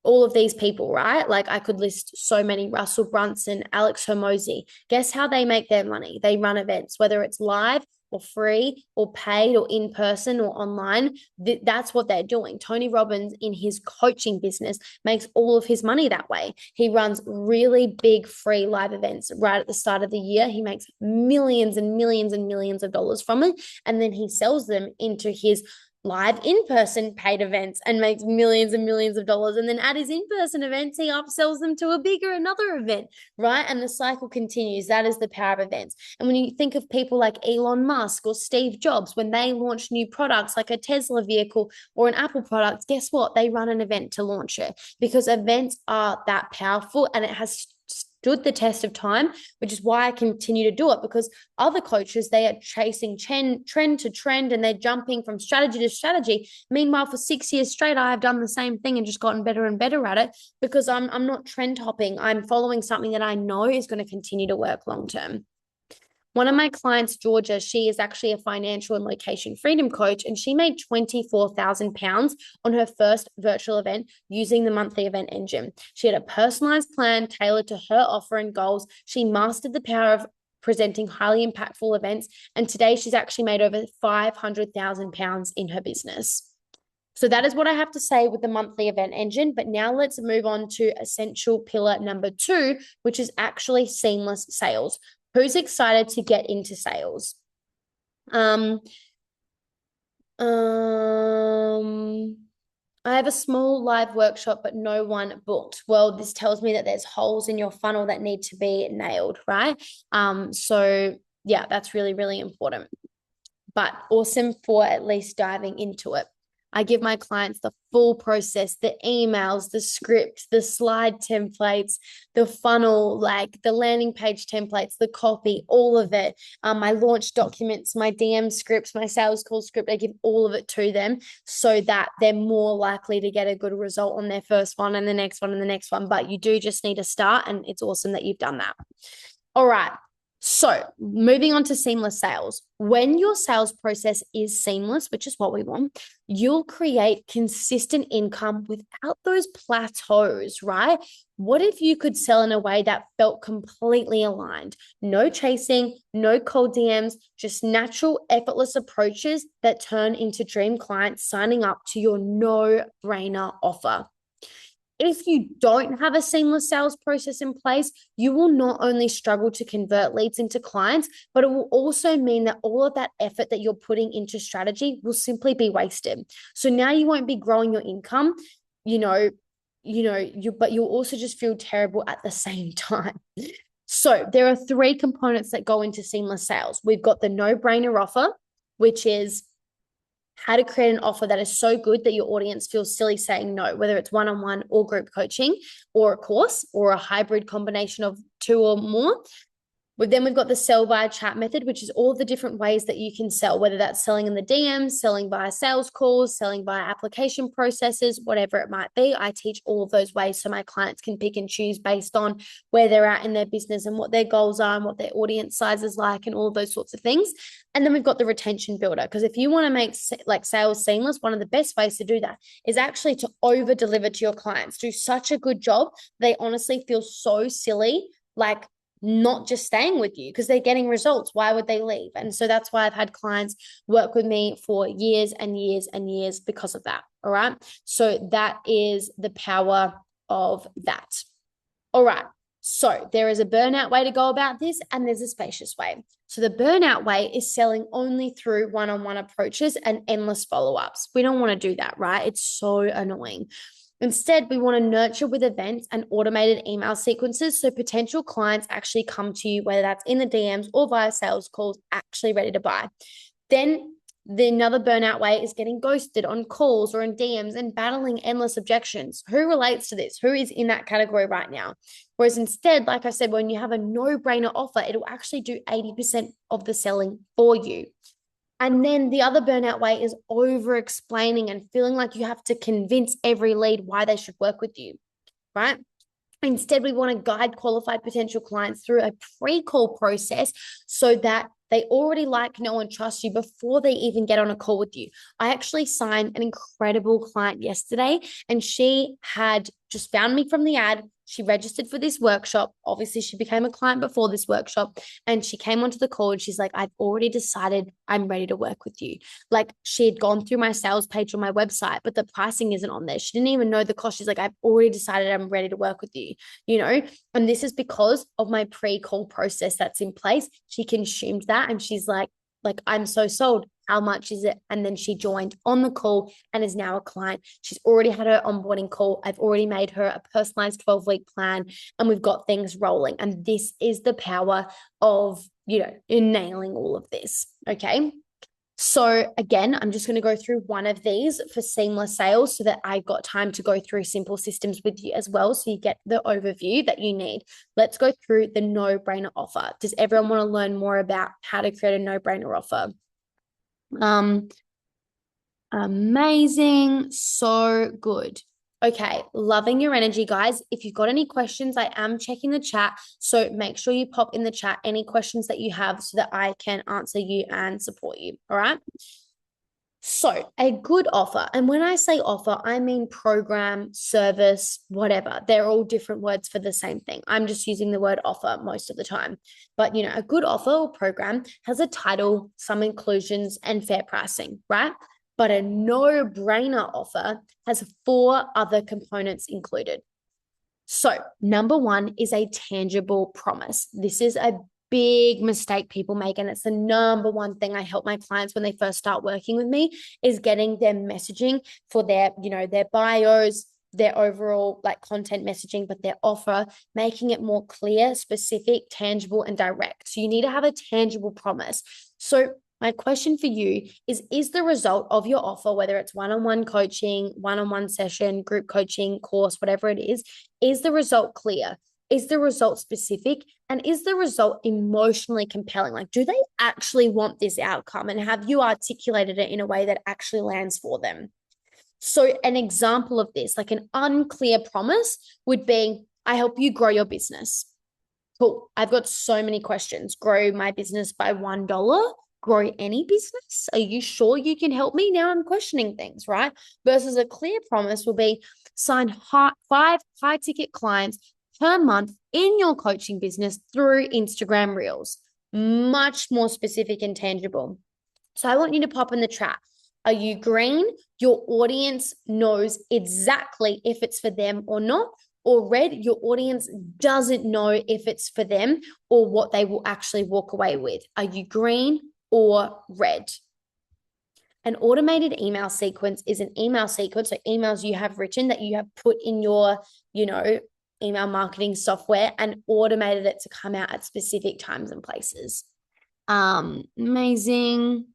all of these people, right? Like I could list so many: Russell Brunson, Alex Hormozy. Guess how they make their money? They run events, whether it's live or free or paid or in person or online. That's what they're doing. Tony Robbins in his coaching business makes all of his money that way. He runs really big free live events right at the start of the year. He makes millions and millions and millions of dollars from it. And then he sells them into his live in-person paid events and makes millions and millions of dollars. And then at his in-person events, he upsells them to another event, right? And the cycle continues. That is the power of events. And when you think of people like Elon Musk or Steve Jobs, when they launch new products like a Tesla vehicle or an Apple product, guess what? They run an event to launch it, because events are that powerful, and it has stood the test of time, which is why I continue to do it, because other coaches, they are chasing trend to trend, and they're jumping from strategy to strategy. Meanwhile, for 6 years straight, I have done the same thing and just gotten better and better at it, because I'm not trend hopping. I'm following something that I know is going to continue to work long term. One of my clients, Georgia, she is actually a financial and location freedom coach, and she made £24,000 on her first virtual event using the monthly event engine. She had a personalized plan tailored to her offer and goals. She mastered the power of presenting highly impactful events, and today she's actually made over £500,000 in her business. So that is what I have to say with the monthly event engine. But now let's move on to essential pillar number 2, which is actually seamless sales. Who's excited to get into sales? I have a small live workshop, but no one booked. Well, this tells me that there's holes in your funnel that need to be nailed, right? So yeah, that's really, really important. But awesome for at least diving into it. I give my clients the full process, the emails, the script, the slide templates, the funnel, like the landing page templates, the copy, all of it. My launch documents, my DM scripts, my sales call script, I give all of it to them so that they're more likely to get a good result on their first one and the next one and the next one. But you do just need to start, and it's awesome that you've done that. All right. So moving on to seamless sales. When your sales process is seamless, which is what we want, you'll create consistent income without those plateaus, right? What if you could sell in a way that felt completely aligned? No chasing, no cold DMs, just natural, effortless approaches that turn into dream clients signing up to your no-brainer offer. If you don't have a seamless sales process in place, you will not only struggle to convert leads into clients, but it will also mean that all of that effort that you're putting into strategy will simply be wasted. So now you won't be growing your income, but you'll also just feel terrible at the same time. So there are 3 components that go into seamless sales. We've got the no-brainer offer, which is how to create an offer that is so good that your audience feels silly saying no, whether it's one-on-one or group coaching or a course or a hybrid combination of 2 or more. But then we've got the sell via chat method, which is all the different ways that you can sell, whether that's selling in the DMs, selling via sales calls, selling via application processes, whatever it might be. I teach all of those ways so my clients can pick and choose based on where they're at in their business and what their goals are and what their audience size is like and all of those sorts of things. And then we've got the retention builder, because if you want to make like sales seamless, one of the best ways to do that is actually to over deliver to your clients. Do such a good job. They honestly feel so silly, like not just staying with you because they're getting results. Why would they leave? And so that's why I've had clients work with me for years and years and years because of that. All right. So that is the power of that. All right. So there is a burnout way to go about this, and there's a spacious way. So the burnout way is selling only through one-on-one approaches and endless follow-ups. We don't want to do that, right? It's so annoying. Instead, we want to nurture with events and automated email sequences so potential clients actually come to you, whether that's in the DMs or via sales calls, actually ready to buy. Then another burnout way is getting ghosted on calls or in DMs and battling endless objections. Who relates to this? Who is in that category right now? Whereas instead, like I said, when you have a no-brainer offer, it will actually do 80% of the selling for you. And then the other burnout way is over explaining and feeling like you have to convince every lead why they should work with you, right? Instead, we want to guide qualified potential clients through a pre-call process so that they already like, know, and trust you before they even get on a call with you. I actually signed an incredible client yesterday, and she had just found me from the ad. She registered for this workshop. Obviously, she became a client before this workshop, and she came onto the call and she's like, I've already decided I'm ready to work with you. Like, she had gone through my sales page on my website, but the pricing isn't on there. She didn't even know the cost. She's like, I've already decided I'm ready to work with you, and this is because of my pre-call process that's in place. She consumed that and she's like, I'm so sold. How much is it? And then she joined on the call and is now a client. She's already had her onboarding call. I've already made her a personalized 12-week plan, and we've got things rolling. And this is the power of, in nailing all of this. Okay. So again, I'm just going to go through one of these for seamless sales so that I've got time to go through simple systems with you as well, so you get the overview that you need. Let's go through the no-brainer offer. Does everyone want to learn more about how to create a no-brainer offer? Amazing. So good. Okay, loving your energy, guys. If you've got any questions, I am checking the chat. So make sure you pop in the chat any questions that you have so that I can answer you and support you. All right. So, a good offer, and when I say offer, I mean program, service, whatever. They're all different words for the same thing. I'm just using the word offer most of the time. But, a good offer or program has a title, some inclusions, and fair pricing, right? But a no-brainer offer has four other components included. So, number one is a tangible promise. This is a big mistake people make, and it's the number one thing I help my clients when they first start working with me is getting their messaging for their bios, their overall like content messaging, but their offer, making it more clear, specific, tangible, and direct. So you need to have a tangible promise. So my question for you is the result of your offer, whether it's one-on-one coaching, one-on-one session, group coaching, course, whatever it is the result clear? Is the result specific? And is the result emotionally compelling? Like, do they actually want this outcome? And have you articulated it in a way that actually lands for them? So, an example of this, like an unclear promise, would be I help you grow your business. Cool. I've got so many questions. Grow my business by $1. Grow any business? Are you sure you can help me? Now I'm questioning things, right? Versus a clear promise will be sign 5 high ticket clients per month in your coaching business through Instagram Reels. Much more specific and tangible. So I want you to pop in the chat. Are you green? Your audience knows exactly if it's for them or not. Or red, your audience doesn't know if it's for them or what they will actually walk away with. Are you green or red? An automated email sequence is an email sequence, so emails you have written that you have put in your, email marketing software and automated it to come out at specific times and places. Amazing.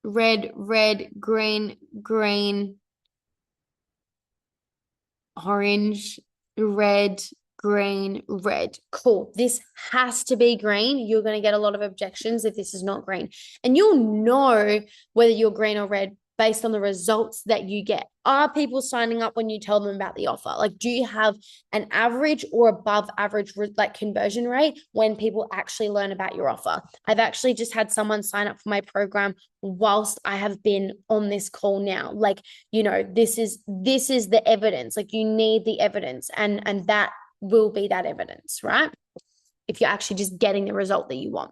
Red, red, green, green, orange, red, green, red. Cool. This has to be green. You're going to get a lot of objections if this is not green. And you'll know whether you're green or red based on the results that you get. Are people signing up when you tell them about the offer? Like, do you have an average or above average like conversion rate when people actually learn about your offer? I've actually just had someone sign up for my program whilst I have been on this call now. Like, this is the evidence. Like, you need the evidence, and that will be that evidence, right? If you're actually just getting the result that you want.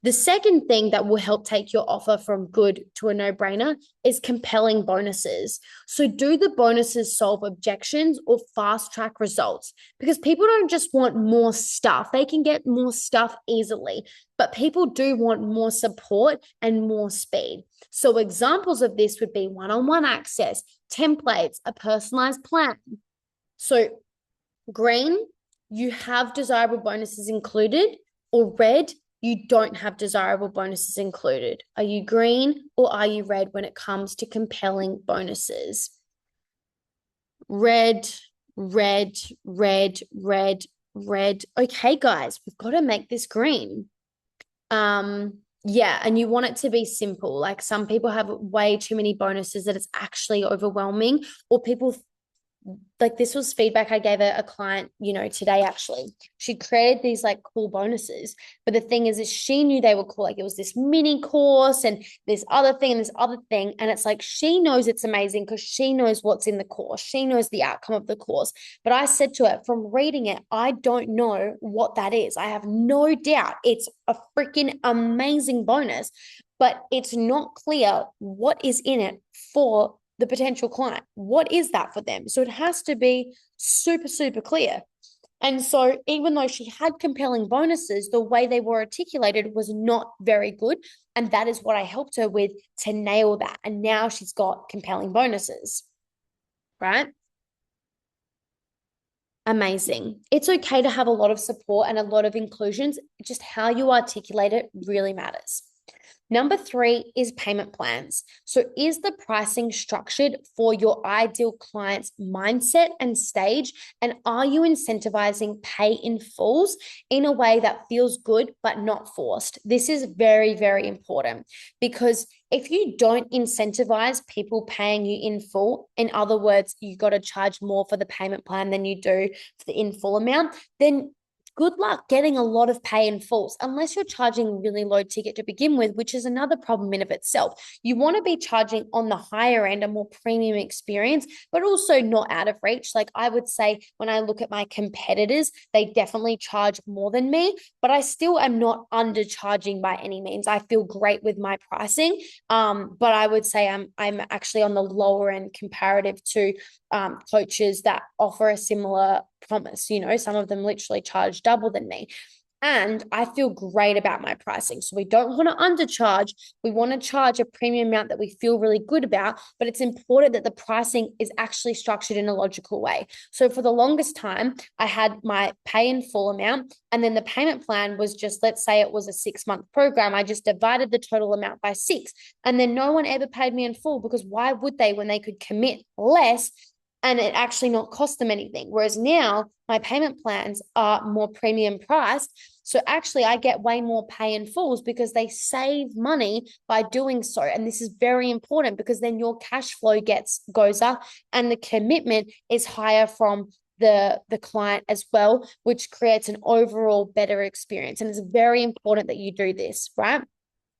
The second thing that will help take your offer from good to a no-brainer is compelling bonuses. So do the bonuses solve objections or fast-track results? Because people don't just want more stuff. They can get more stuff easily, but people do want more support and more speed. So examples of this would be one-on-one access, templates, a personalized plan. So green, you have desirable bonuses included, or red, you don't have desirable bonuses included. Are you green or are you red when it comes to compelling bonuses? Red, red, red, red, red. Okay, guys, we've got to make this green. Yeah, and you want it to be simple. Like, some people have way too many bonuses that it's actually overwhelming, or people like, this was feedback I gave a client, today actually. She created these like cool bonuses. But the thing is she knew they were cool. Like, it was this mini course and this other thing and this other thing. And it's like, she knows it's amazing because she knows what's in the course. She knows the outcome of the course. But I said to her, from reading it, I don't know what that is. I have no doubt it's a freaking amazing bonus, but it's not clear what is in it for the potential client. What is that for them? So it has to be super, super clear. And so even though she had compelling bonuses, the way they were articulated was not very good. And that is what I helped her with to nail that. And now she's got compelling bonuses, right? Amazing. It's okay to have a lot of support and a lot of inclusions. Just how you articulate it really matters. Number 3 is payment plans. So, is the pricing structured for your ideal client's mindset and stage? And are you incentivizing pay in fulls in a way that feels good but not forced? This is very, very important because if you don't incentivize people paying you in full, in other words, you got to charge more for the payment plan than you do for the in full amount, then good luck getting a lot of pay in fulls unless you're charging really low ticket to begin with, which is another problem in of itself. You want to be charging on the higher end, a more premium experience, but also not out of reach. Like I would say, when I look at my competitors, they definitely charge more than me, but I still am not undercharging by any means. I feel great with my pricing, but I would say I'm actually on the lower end comparative to coaches that offer a similar promise. You know, some of them literally charge double than me. And I feel great about my pricing. So we don't want to undercharge. We want to charge a premium amount that we feel really good about, but it's important that the pricing is actually structured in a logical way. So for the longest time, I had my pay in full amount, and then the payment plan was just, let's say it was a 6-month program. I just divided the total amount by 6, and then no one ever paid me in full because why would they when they could commit less and it actually not cost them anything? Whereas now my payment plans are more premium priced. So actually I get way more pay in fulls because they save money by doing so. And this is very important because then your cash flow goes up and the commitment is higher from the client as well, which creates an overall better experience. And it's very important that you do this, right?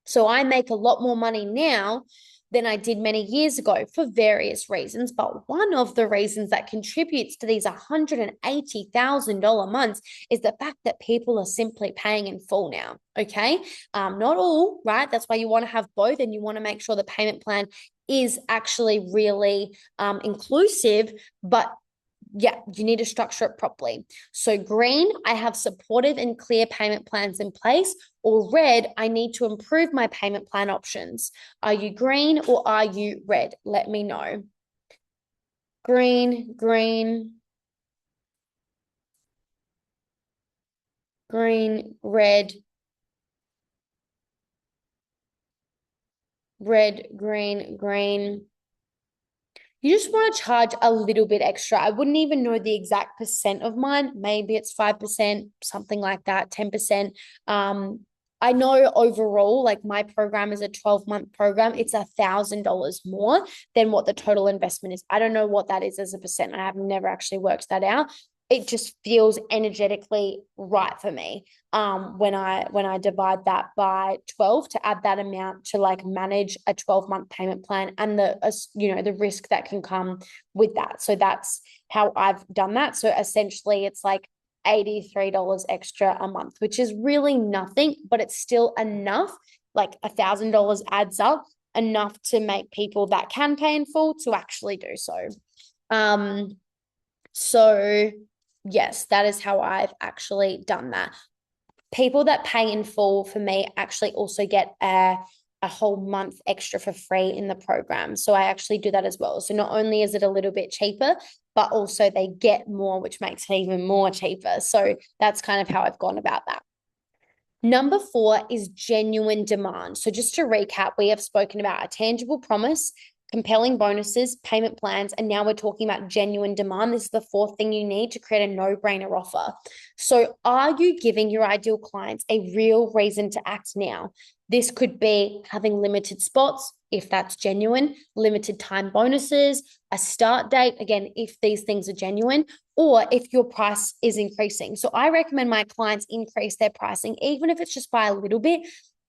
So I make a lot more money now than I did many years ago for various reasons. But one of the reasons that contributes to these $180,000 months is the fact that people are simply paying in full now. Okay. Not all, right? That's why you want to have both, and you want to make sure the payment plan is actually really inclusive, but yeah, you need to structure it properly. So green, I have supportive and clear payment plans in place, or red, I need to improve my payment plan options. Are you green or are you red? Let me know. Green, green, green, red, red, green, green. You just want to charge a little bit extra. I wouldn't even know the exact percent of mine. Maybe it's 5%, something like that, 10%. I know overall, like my program is a 12-month program. It's $1,000 more than what the total investment is. I don't know what that is as a percent. I have never actually worked that out. It just feels energetically right for me when I divide that by 12 to add that amount to like manage a 12-month payment plan and the risk that can come with that. So that's how I've done that. So essentially it's like $83 extra a month, which is really nothing, but it's still enough. Like $1,000 adds up enough to make people that can pay in full to actually do so. So yes, that is how I've actually done that. People that pay in full for me actually also get a whole month extra for free in the program. So I actually do that as well. So not only is it a little bit cheaper, but also they get more, which makes it even more cheaper. So that's kind of how I've gone about that. Number 4 is genuine demand. So just to recap, we have spoken about a tangible promise, compelling bonuses, payment plans, and now we're talking about genuine demand. This is the 4th thing you need to create a no-brainer offer. So are you giving your ideal clients a real reason to act now? This could be having limited spots, if that's genuine, limited time bonuses, a start date, again, if these things are genuine, or if your price is increasing. So I recommend my clients increase their pricing, even if it's just by a little bit,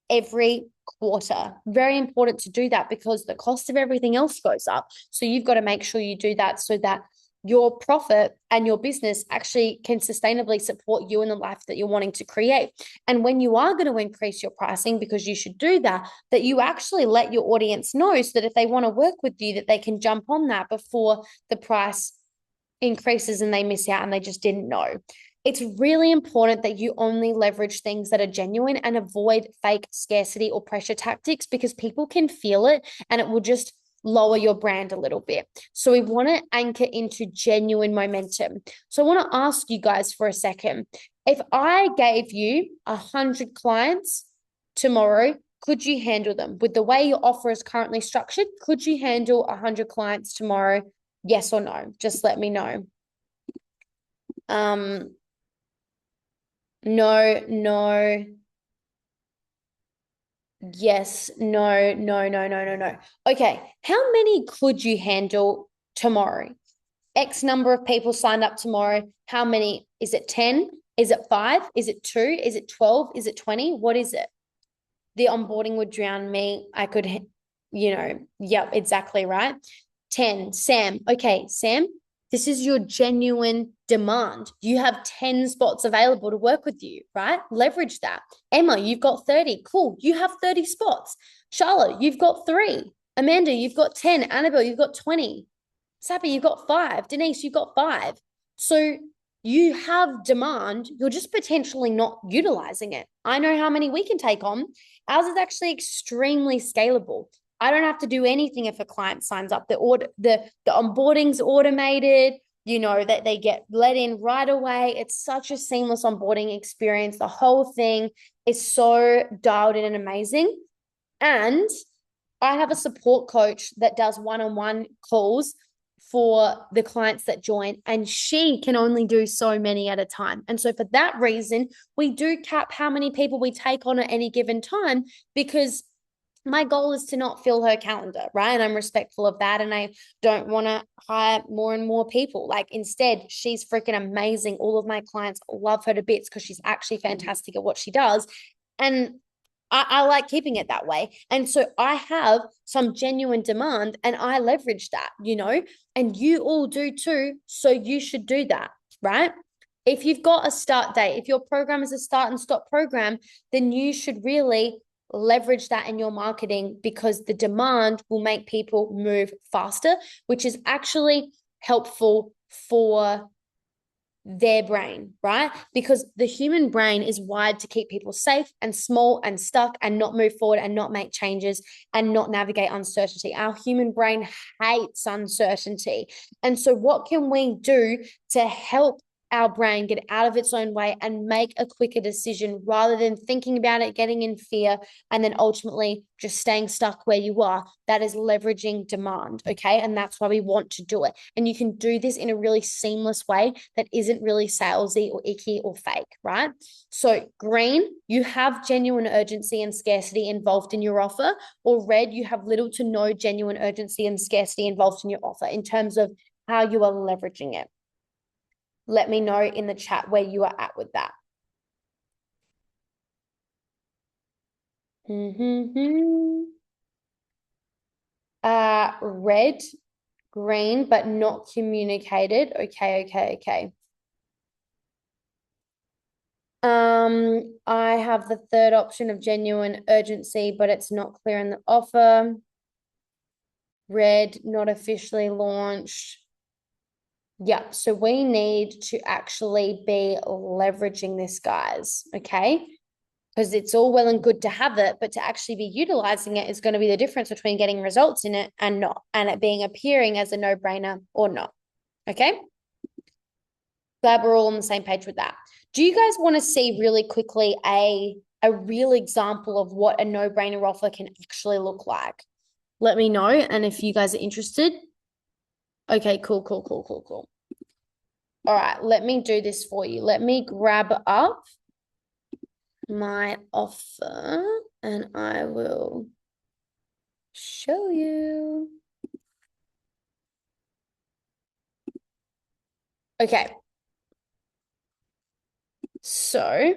every quarter. Very important to do that because the cost of everything else goes up. So you've got to make sure you do that so that your profit and your business actually can sustainably support you in the life that you're wanting to create. And when you are going to increase your pricing, because you should do that, that you actually let your audience know so that if they want to work with you, that they can jump on that before the price increases and they miss out and they just didn't know. It's really important that you only leverage things that are genuine and avoid fake scarcity or pressure tactics because people can feel it and it will just lower your brand a little bit. So we want to anchor into genuine momentum. So I want to ask you guys for a second. If I gave you 100 clients tomorrow, could you handle them? With the way your offer is currently structured, could you handle 100 clients tomorrow? Yes or no? Just let me know. No, no. Yes, no, no, no, no, no, no. Okay, how many could you handle tomorrow? X number of people signed up tomorrow. How many? Is it 10? Is it 5? Is it 2? Is it 12? Is it 20? What is it? The onboarding would drown me. I could, yep, exactly right. 10. Sam. Okay, Sam, this is your genuine demand. You have 10 spots available to work with you, right? Leverage that. Emma, you've got 30. Cool. You have 30 spots. Charlotte, you've got 3. Amanda, you've got 10. Annabelle, you've got 20. Sappy, you've got 5. Denise, you've got 5. So you have demand. You're just potentially not utilizing it. I know how many we can take on. Ours is actually extremely scalable. I don't have to do anything if a client signs up. The onboarding's automated, that they get let in right away. It's such a seamless onboarding experience. The whole thing is so dialed in and amazing. And I have a support coach that does one-on-one calls for the clients that join, and she can only do so many at a time. And so for that reason, we do cap how many people we take on at any given time, because my goal is to not fill her calendar, right? And I'm respectful of that. And I don't want to hire more and more people. Like, instead, she's freaking amazing. All of my clients love her to bits because she's actually fantastic at what she does. And I like keeping it that way. And so I have some genuine demand and I leverage that, and you all do too. So you should do that, right? If you've got a start date, if your program is a start and stop program, then you should really leverage that in your marketing, because the demand will make people move faster, which is actually helpful for their brain, right? Because the human brain is wired to keep people safe and small and stuck and not move forward and not make changes and not navigate uncertainty. Our human brain hates uncertainty. And so what can we do to help our brain get out of its own way and make a quicker decision, rather than thinking about it, getting in fear, and then ultimately just staying stuck where you are? That is leveraging demand, okay? And that's why we want to do it. And you can do this in a really seamless way that isn't really salesy or icky or fake, right? So green, you have genuine urgency and scarcity involved in your offer, or red, you have little to no genuine urgency and scarcity involved in your offer in terms of how you are leveraging it. Let me know in the chat where you are at with that. Red, green, but not communicated. Okay. I have the third option of genuine urgency, but it's not clear in the offer. Red, not officially launched. Yeah, so we need to actually be leveraging this, guys, okay? Because it's all well and good to have it, but to actually be utilizing it is going to be the difference between getting results in it and not, and it being appearing as a no-brainer or not, okay? Glad we're all on the same page with that. Do you guys want to see really quickly a real example of what a no-brainer offer can actually look like? Let me know, and if you guys are interested. Okay, cool. All right, let me do this for you. Let me grab up my offer and I will show you. Okay. So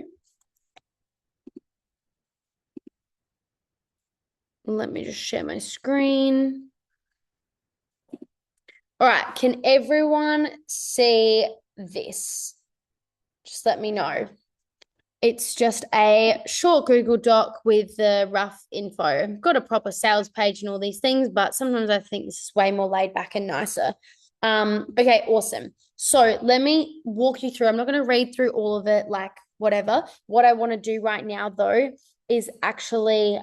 let me just share my screen. All right, can everyone see this? Just let me know. It's just a short Google Doc with the rough info. I've got a proper sales page and all these things, but sometimes I think this is way more laid back and nicer. Okay, awesome. So let me walk you through. I'm not going to read through all of it, like whatever. What I want to do right now, though, is actually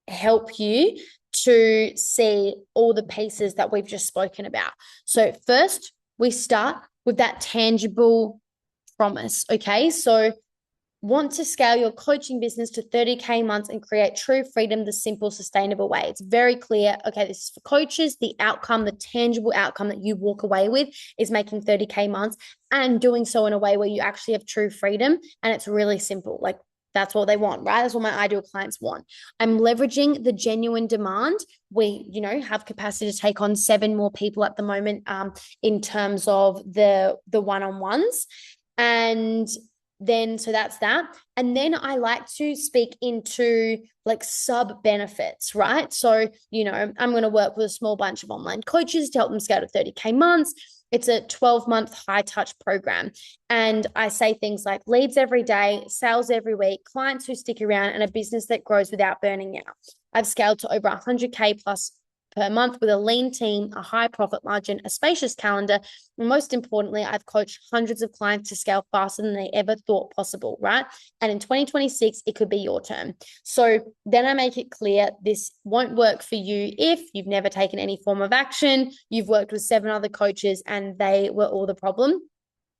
help you to see all the pieces that we've just spoken about. So first, we start with that tangible promise. Okay, so Want to scale your coaching business to 30K months and create true freedom the simple, sustainable way. It's very clear. Okay, this is for coaches. The outcome, the tangible outcome that you walk away with is making 30K months and doing so in a way where you actually have true freedom. And it's really simple. Like, that's what they want, right? That's what my ideal clients want. I'm leveraging the genuine demand. We, have capacity to take on 7 more people at the moment, in terms of the one-on-ones. And then so that's that. And then I like to speak into like sub benefits, right? So, I'm going to work with a small bunch of online coaches to help them scale to 30K months. It's a 12-month high touch program. And I say things like leads every day, sales every week, clients who stick around, and a business that grows without burning out. I've scaled to over 100K plus per month with a lean team, a high profit margin, a spacious calendar. And most importantly, I've coached hundreds of clients to scale faster than they ever thought possible, right? And in 2026, it could be your turn. So then I make it clear this won't work for you if you've never taken any form of action, you've worked with 7 other coaches and they were all the problem.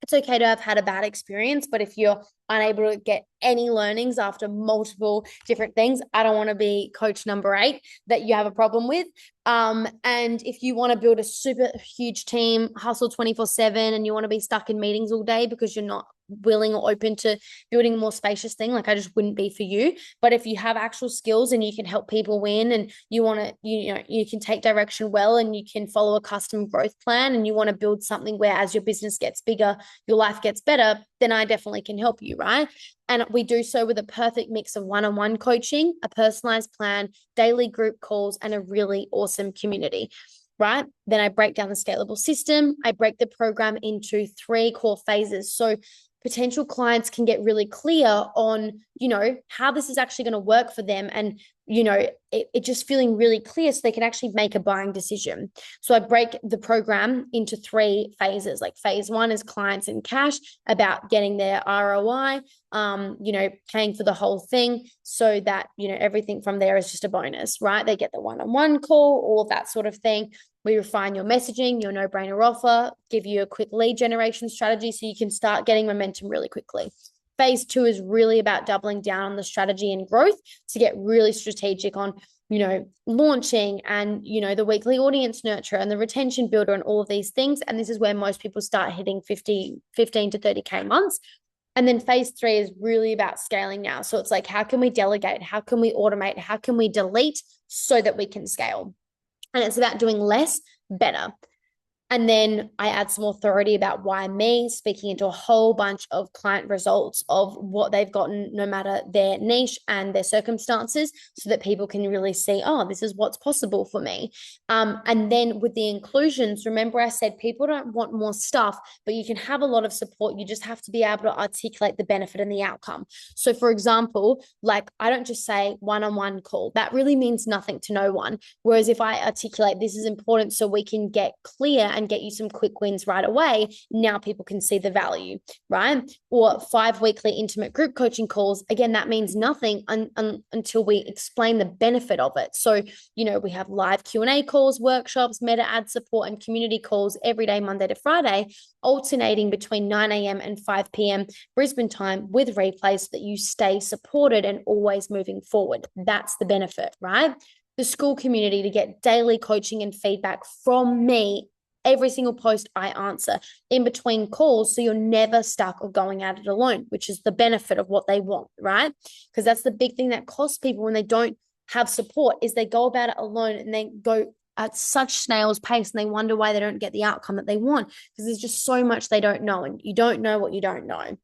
It's okay to have had a bad experience, but if you're unable to get any learnings after multiple different things, I don't want to be coach number 8 that you have a problem with. And if you want to build a super huge team, hustle 24/7, and you want to be stuck in meetings all day because you're not willing or open to building a more spacious thing, like I just wouldn't be for you. But if you have actual skills and you can help people win, and you want to, you can take direction well, and you can follow a custom growth plan, and you want to build something where as your business gets bigger, your life gets better, then I definitely can help you, right? And we do so with a perfect mix of one-on-one coaching, a personalized plan, daily group calls, and a really awesome community, right? Then I break down the scalable system. I break the program into 3 core phases. So potential clients can get really clear on, how this is actually going to work for them, and, it just feeling really clear so they can actually make a buying decision. So I break the program into 3 phases. Like phase 1 is clients in cash, about getting their ROI, paying for the whole thing so that, everything from there is just a bonus, right? They get the one-on-one call, all of that sort of thing. We refine your messaging, your no-brainer offer, give you a quick lead generation strategy so you can start getting momentum really quickly. Phase 2 is really about doubling down on the strategy and growth to get really strategic on, launching and, the weekly audience nurture and the retention builder and all of these things. And this is where most people start hitting 15 to 30K months. And then phase 3 is really about scaling now. So it's like, how can we delegate? How can we automate? How can we delete so that we can scale? And it's about doing less better. And then I add some authority about why me, speaking into a whole bunch of client results of what they've gotten, no matter their niche and their circumstances, so that people can really see, oh, this is what's possible for me. And then with the inclusions, remember I said people don't want more stuff, but you can have a lot of support. You just have to be able to articulate the benefit and the outcome. So for example, like I don't just say one-on-one call. That really means nothing to no one. Whereas if I articulate this is important so we can get clear and get you some quick wins right away, now people can see the value, right? Or 5 weekly intimate group coaching calls. Again, that means nothing until we explain the benefit of it. So, we have live Q&A calls, workshops, meta ad support, and community calls every day, Monday to Friday, alternating between 9 a.m. and 5 p.m. Brisbane time with replays so that you stay supported and always moving forward. That's the benefit, right? The school community to get daily coaching and feedback from me. Every single post I answer in between calls, so you're never stuck or going at it alone, which is the benefit of what they want, right? Because that's the big thing that costs people when they don't have support, is they go about it alone and they go at such snail's pace and they wonder why they don't get the outcome that they want, because there's just so much they don't know, and you don't know what you don't know.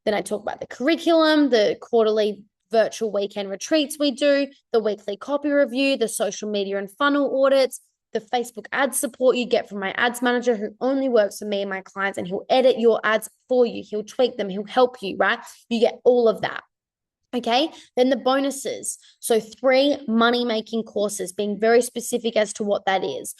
Then I talk about the curriculum, the quarterly virtual weekend retreats we do, the weekly copy review, the social media and funnel audits, the Facebook ad support you get from my ads manager, who only works for me and my clients, and he'll edit your ads for you. He'll tweak them. He'll help you, right? You get all of that. Okay, then the bonuses. So 3 money-making courses, being very specific as to what that is,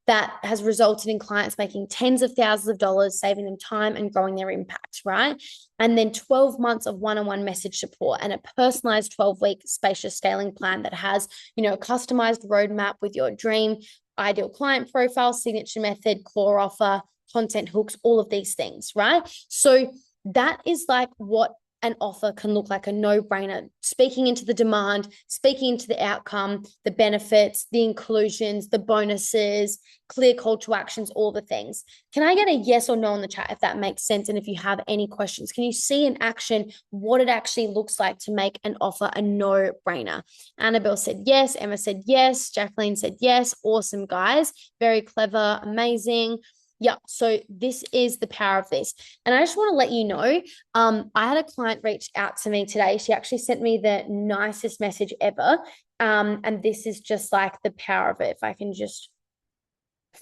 that has resulted in clients making tens of thousands of dollars, saving them time and growing their impact, right? And then 12 months of one-on-one message support and a personalized 12-week spacious scaling plan that has, a customized roadmap with your dream ideal client profile, signature method, core offer, content hooks, all of these things, right? So that is like what an offer can look like a no-brainer, speaking into the demand, speaking into the outcome, the benefits, the inclusions, the bonuses, clear call to actions, all the things. Can I get a yes or no in the chat if that makes sense? And if you have any questions, can you see in action what it actually looks like to make an offer a no-brainer? Annabelle said yes. Emma said yes. Jacqueline said yes. Awesome, guys. Very clever. Amazing. Yeah, so this is the power of this. And I just want to let you know, I had a client reach out to me today. She actually sent me the nicest message ever. And this is just like the power of it. If I can just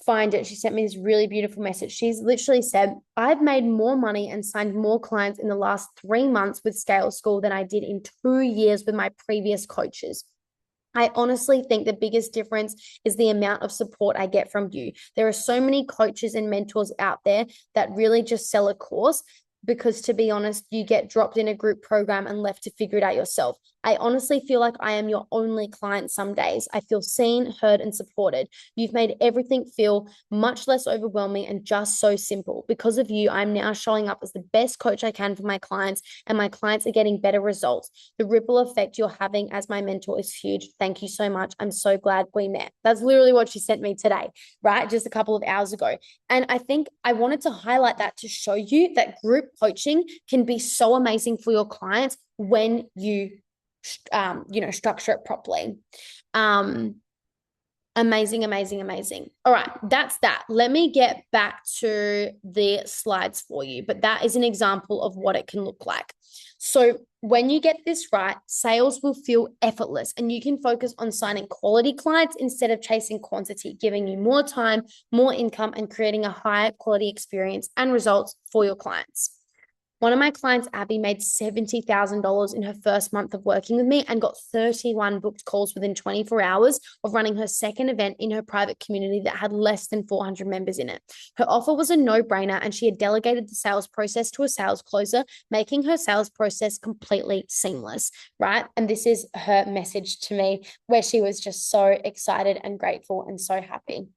find it, she sent me this really beautiful message. She's literally said, I've made more money and signed more clients in the last 3 months with Scale School than I did in 2 years with my previous coaches. I honestly think the biggest difference is the amount of support I get from you. There are so many coaches and mentors out there that really just sell a course because, to be honest, you get dropped in a group program and left to figure it out yourself. I honestly feel like I am your only client some days. I feel seen, heard, and supported. You've made everything feel much less overwhelming and just so simple. Because of you, I'm now showing up as the best coach I can for my clients, and my clients are getting better results. The ripple effect you're having as my mentor is huge. Thank you so much. I'm so glad we met. That's literally what she sent me today, right? Just a couple of hours ago. And I think I wanted to highlight that to show you that group coaching can be so amazing for your clients when you structure it properly. Amazing, amazing, amazing. All right, that's that. Let me get back to the slides for you, but that is an example of what it can look like. So when you get this right, sales will feel effortless and you can focus on signing quality clients instead of chasing quantity, giving you more time, more income, and creating a higher quality experience and results for your clients. One of my clients, Abby, made $70,000 in her first month of working with me and got 31 booked calls within 24 hours of running her second event in her private community that had less than 400 members in it. Her offer was a no-brainer and she had delegated the sales process to a sales closer, making her sales process completely seamless, right? And this is her message to me where she was just so excited and grateful and so happy.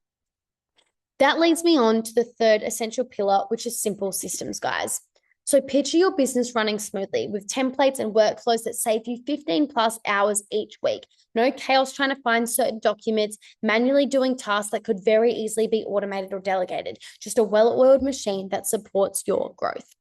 That leads me on to the third essential pillar, which is simple systems, guys. So picture your business running smoothly with templates and workflows that save you 15 plus hours each week. No chaos trying to find certain documents, manually doing tasks that could very easily be automated or delegated. Just a well-oiled machine that supports your growth.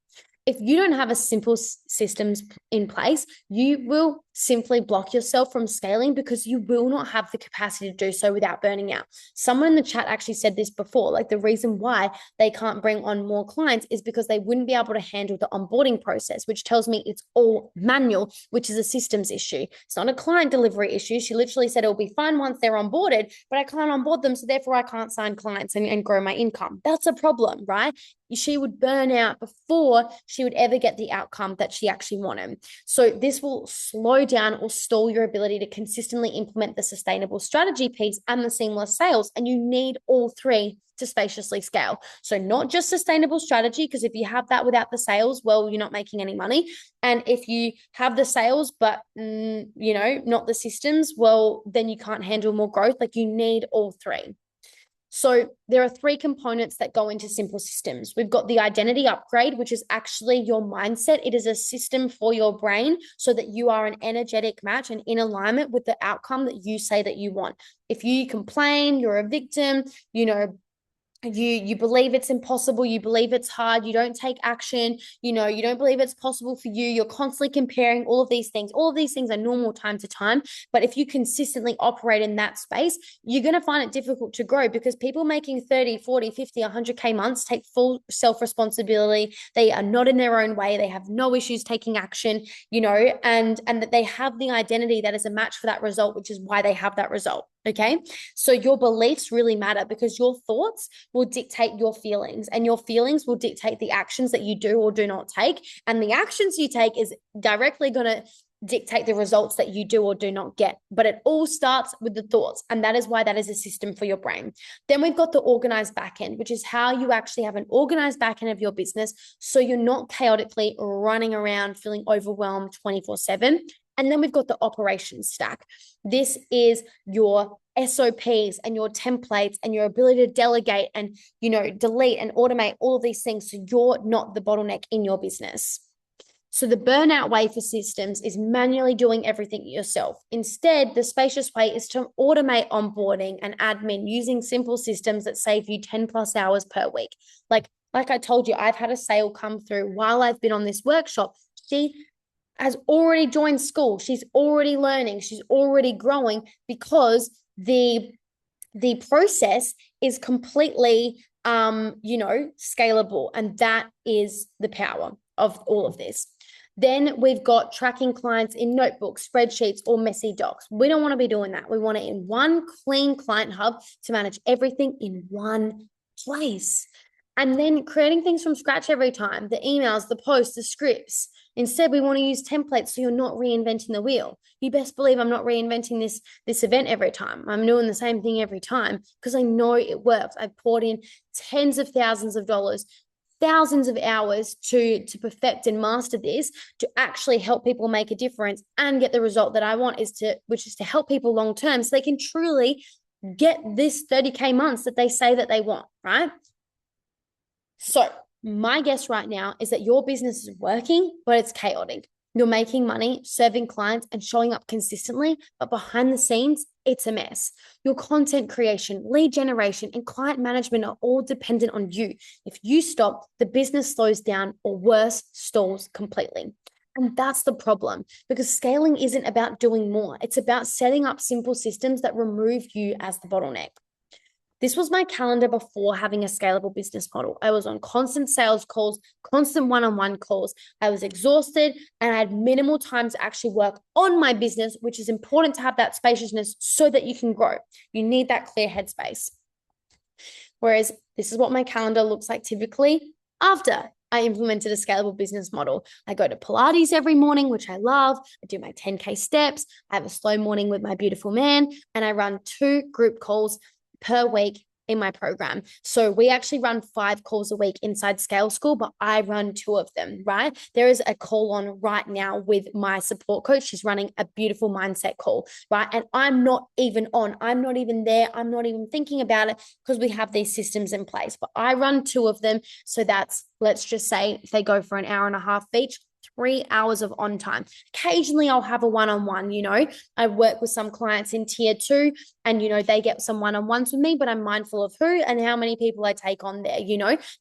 If you don't have a simple systems in place, you will simply block yourself from scaling because you will not have the capacity to do so without burning out. Someone in the chat actually said this before, like the reason why they can't bring on more clients is because they wouldn't be able to handle the onboarding process, which tells me it's all manual, which is a systems issue. It's not a client delivery issue. She literally said it'll be fine once they're onboarded, but I can't onboard them, so therefore I can't sign clients and grow my income. That's a problem, right? She would burn out before she would ever get the outcome that she actually wanted. So this will slow down or stall your ability to consistently implement the sustainable strategy piece and the seamless sales. And you need all three to spaciously scale. So not just sustainable strategy, because if you have that without the sales, well, you're not making any money. And if you have the sales, but not the systems, well, then you can't handle more growth. Like you need all three. So there are three components that go into simple systems. We've got the identity upgrade, which is actually your mindset. It is a system for your brain so that you are an energetic match and in alignment with the outcome that you say that you want. If you complain, you're a victim, you believe it's impossible, you believe it's hard, you don't take action, you don't believe it's possible for you, you're constantly comparing all of these things are normal time to time. But if you consistently operate in that space, you're going to find it difficult to grow because people making 30, 40, 50, 100K months take full self-responsibility. They are not in their own way. They have no issues taking action, and that they have the identity that is a match for that result, which is why they have that result. Okay. So your beliefs really matter because your thoughts will dictate your feelings and your feelings will dictate the actions that you do or do not take. And the actions you take is directly going to dictate the results that you do or do not get. But it all starts with the thoughts. And that is why that is a system for your brain. Then we've got the organized backend, which is how you actually have an organized backend of your business. So you're not chaotically running around feeling overwhelmed 24/7. And then we've got the operations stack. This is your SOPs and your templates and your ability to delegate and, delete and automate all of these things so you're not the bottleneck in your business. So the burnout way for systems is manually doing everything yourself. Instead, the spacious way is to automate onboarding and admin using simple systems that save you 10 plus hours per week. Like I told you, I've had a sale come through while I've been on this workshop. She has already joined school. She's already learning. She's already growing because the process is completely scalable, and that is the power of all of this. Then we've got tracking clients in notebooks, spreadsheets, or messy docs. We don't want to be doing that. We want it in one clean client hub to manage everything in one place. And then creating things from scratch every time, the emails, the posts, the scripts. Instead, we want to use templates so you're not reinventing the wheel. You best believe I'm not reinventing this event every time. I'm doing the same thing every time because I know it works. I've poured in tens of thousands of dollars, thousands of hours to perfect and master this, to actually help people make a difference and get the result that I want, which is to help people long term so they can truly get this 30K months that they say that they want, right? So my guess right now is that your business is working, but it's chaotic. You're making money, serving clients, and showing up consistently, but behind the scenes, it's a mess. Your content creation, lead generation, and client management are all dependent on you. If you stop, the business slows down, or worse, stalls completely. And that's the problem, because scaling isn't about doing more. It's about setting up simple systems that remove you as the bottleneck. This was my calendar before having a scalable business model. I was on constant sales calls, constant one-on-one calls. I was exhausted and I had minimal time to actually work on my business, which is important to have that spaciousness so that you can grow. You need that clear headspace. Whereas this is what my calendar looks like typically after I implemented a scalable business model. I go to Pilates every morning, which I love. I do my 10K steps. I have a slow morning with my beautiful man, and I run 2 group calls per week in my program. So we actually run 5 calls a week inside Scale School, but I run 2 of them, right? There is a call on right now with my support coach. She's running a beautiful mindset call, right? And I'm not even there. I'm not even thinking about it because we have these systems in place, but I run 2 of them. So that's, let's just say if they go for an hour and a half each, 3 hours of on time. Occasionally I'll have a one-on-one, I work with some clients in tier 2 and, they get some one-on-ones with me, but I'm mindful of who and how many people I take on there,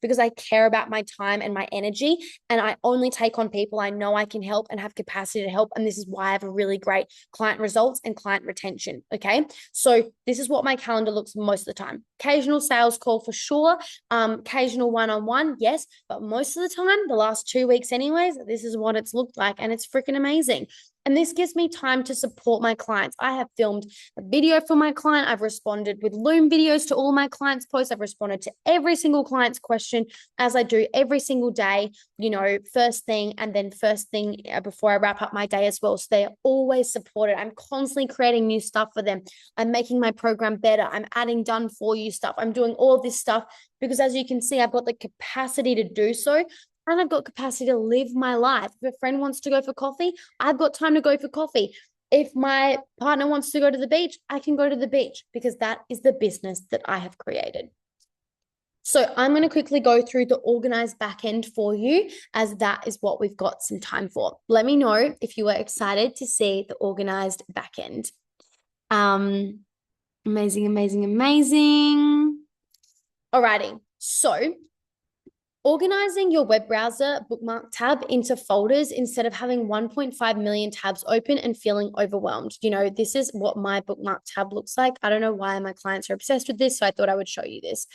because I care about my time and my energy. And I only take on people I know I can help and have capacity to help. And this is why I have a really great client results and client retention. Okay. So this is what my calendar looks most of the time. Occasional sales call for sure. Occasional one-on-one. Yes. But most of the time, the last 2 weeks anyways, this is what it's looked like. And it's freaking amazing. And this gives me time to support my clients. I have filmed a video for my client. I've responded with Loom videos to all my clients' posts. I've responded to every single client's question as I do every single day, first thing and then first thing before I wrap up my day as well. So they're always supported. I'm constantly creating new stuff for them. I'm making my program better. I'm adding done for you stuff. I'm doing all this stuff because, as you can see, I've got the capacity to do so. And I've got capacity to live my life. If a friend wants to go for coffee, I've got time to go for coffee. If my partner wants to go to the beach, I can go to the beach because that is the business that I have created. So I'm going to quickly go through the organized backend for you, as that is what we've got some time for. Let me know if you are excited to see the organized backend. Amazing, amazing, amazing. Alrighty. So organizing your web browser bookmark tab into folders instead of having 1.5 million tabs open and feeling overwhelmed. This is what my bookmark tab looks like. I don't know why my clients are obsessed with this, so I thought I would show you this.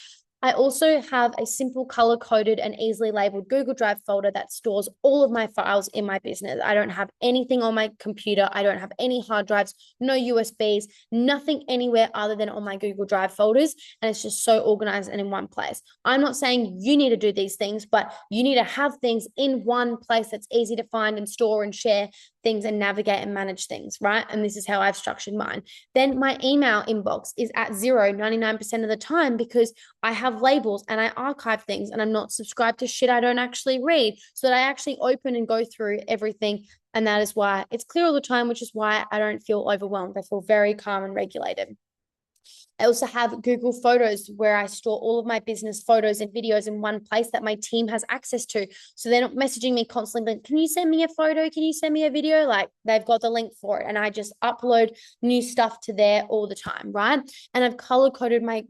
I also have a simple color-coded and easily labeled Google Drive folder that stores all of my files in my business. I don't have anything on my computer. I don't have any hard drives, no USBs, nothing anywhere other than on my Google Drive folders. And it's just so organized and in one place. I'm not saying you need to do these things, but you need to have things in one place that's easy to find and store and share things and navigate and manage things, right? And this is how I've structured mine. Then my email inbox is at 99% of the time because I have labels and I archive things and I'm not subscribed to shit I don't actually read, so that I actually open and go through everything. And that is why it's clear all the time, which is why I don't feel overwhelmed. I feel very calm and regulated. I also have Google Photos where I store all of my business photos and videos in one place that my team has access to. So they're not messaging me constantly, can you send me a photo? Can you send me a video? Like, they've got the link for it. And I just upload new stuff to there all the time, right? And I've color coded my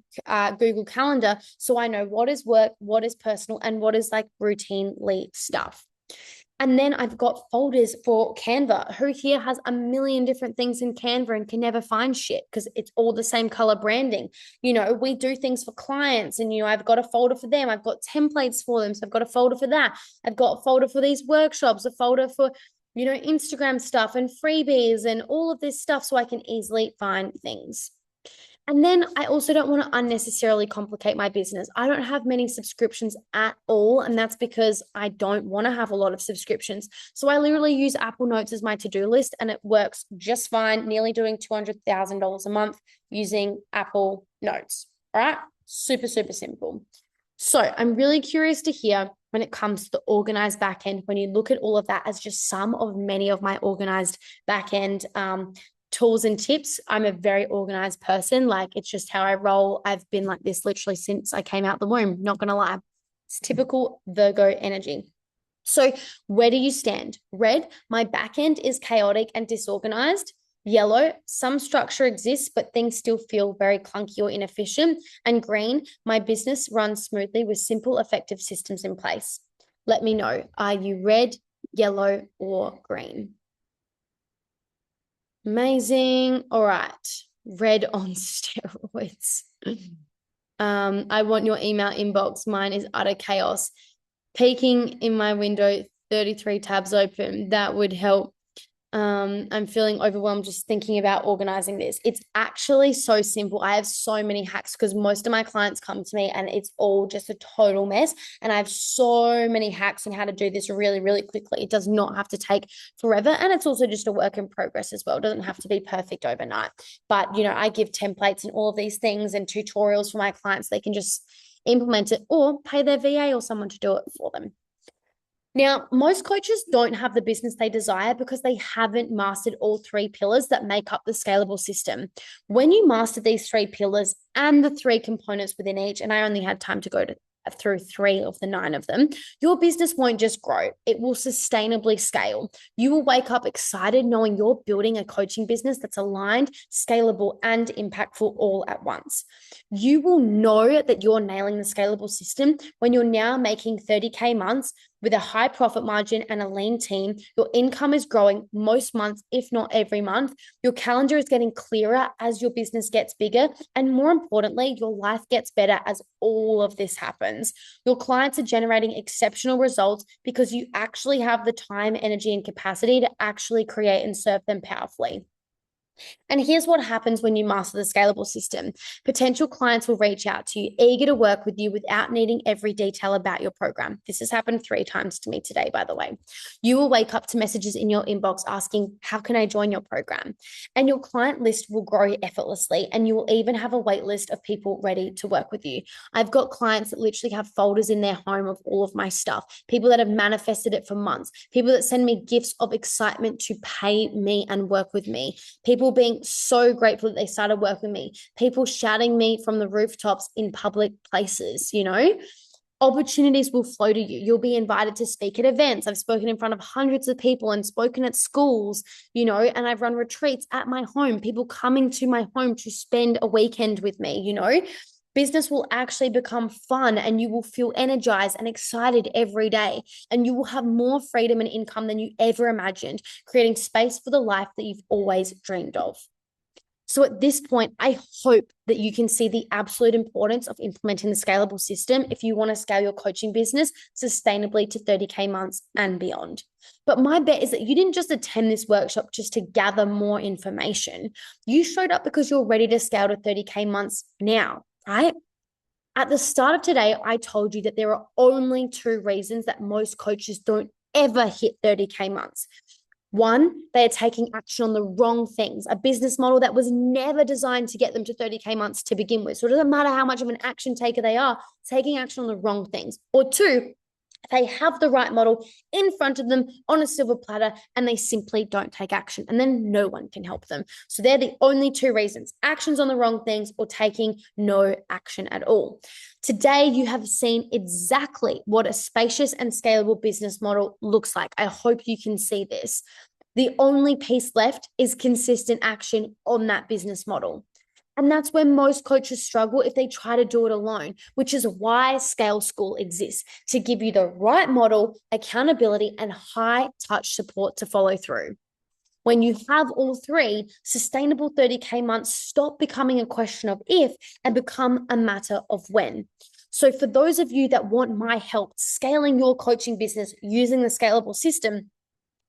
Google Calendar so I know what is work, what is personal, and what is like routinely stuff. And then I've got folders for Canva. Who here has a million different things in Canva and can never find shit because it's all the same color branding? We do things for clients, and, I've got a folder for them. I've got templates for them. So I've got a folder for that. I've got a folder for these workshops, a folder for, Instagram stuff and freebies and all of this stuff so I can easily find things. And then I also don't want to unnecessarily complicate my business. I don't have many subscriptions at all. And that's because I don't want to have a lot of subscriptions. So I literally use Apple Notes as my to-do list, and it works just fine, nearly doing $200,000 a month using Apple Notes. All right. Super, super simple. So I'm really curious to hear when it comes to the organized backend, when you look at all of that as just some of many of my organized backend tools and tips. I'm a very organized person. Like, it's just how I roll. I've been like this literally since I came out the womb, not going to lie. It's typical Virgo energy. So where do you stand? Red, my back end is chaotic and disorganized. Yellow, some structure exists, but things still feel very clunky or inefficient. And green, my business runs smoothly with simple, effective systems in place. Let me know. Are you red, yellow, or green? Amazing. All right. Red on steroids. I want your email inbox. Mine is utter chaos. Peeking in my window, 33 tabs open. That would help. I'm feeling overwhelmed just thinking about organizing this. It's actually so simple. I have so many hacks because most of my clients come to me and it's all just a total mess. And I have so many hacks on how to do this really, really quickly. It does not have to take forever. And it's also just a work in progress as well. It doesn't have to be perfect overnight. But, I give templates and all of these things and tutorials for my clients. They can just implement it or pay their VA or someone to do it for them. Now, most coaches don't have the business they desire because they haven't mastered all three pillars that make up the scalable system. When you master these three pillars and the three components within each, and I only had time to go through 3 of the 9 of them, your business won't just grow, it will sustainably scale. You will wake up excited knowing you're building a coaching business that's aligned, scalable, and impactful all at once. You will know that you're nailing the scalable system when you're now making 30K months with a high profit margin and a lean team. Your income is growing most months, if not every month. Your calendar is getting clearer as your business gets bigger. And more importantly, your life gets better as all of this happens. Your clients are generating exceptional results because you actually have the time, energy, and capacity to actually create and serve them powerfully. And here's what happens when you master the scalable system. Potential clients will reach out to you, eager to work with you without needing every detail about your program. This has happened 3 times to me today, by the way. You will wake up to messages in your inbox asking, how can I join your program? And your client list will grow effortlessly, and you will even have a wait list of people ready to work with you. I've got clients that literally have folders in their home of all of my stuff, people that have manifested it for months, people that send me gifts of excitement to pay me and work with me, people being so grateful that they started working with me, people shouting me from the rooftops in public places. Opportunities will flow to you. You'll be invited to speak at events. I've spoken in front of hundreds of people and spoken at schools, and I've run retreats at my home, people coming to my home to spend a weekend with me. Business will actually become fun, and you will feel energized and excited every day. And you will have more freedom and income than you ever imagined, creating space for the life that you've always dreamed of. So at this point, I hope that you can see the absolute importance of implementing the scalable system if you want to scale your coaching business sustainably to 30K months and beyond. But my bet is that you didn't just attend this workshop just to gather more information. You showed up because you're ready to scale to 30K months now, right? At the start of today, I told you that there are only 2 reasons that most coaches don't ever hit 30K months. 1, they are taking action on the wrong things, a business model that was never designed to get them to 30K months to begin with. So it doesn't matter how much of an action taker they are, taking action on the wrong things. Or 2, They have the right model in front of them on a silver platter, and they simply don't take action. And then no one can help them. So they're the only two reasons: actions on the wrong things or taking no action at all. Today, you have seen exactly what a spacious and scalable business model looks like. I hope you can see this. The only piece left is consistent action on that business model. And that's where most coaches struggle if they try to do it alone, which is why Scale School exists, to give you the right model, accountability, and high touch support to follow through. When you have all three, sustainable 30K months stop becoming a question of if and become a matter of when. So for those of you that want my help scaling your coaching business using the scalable system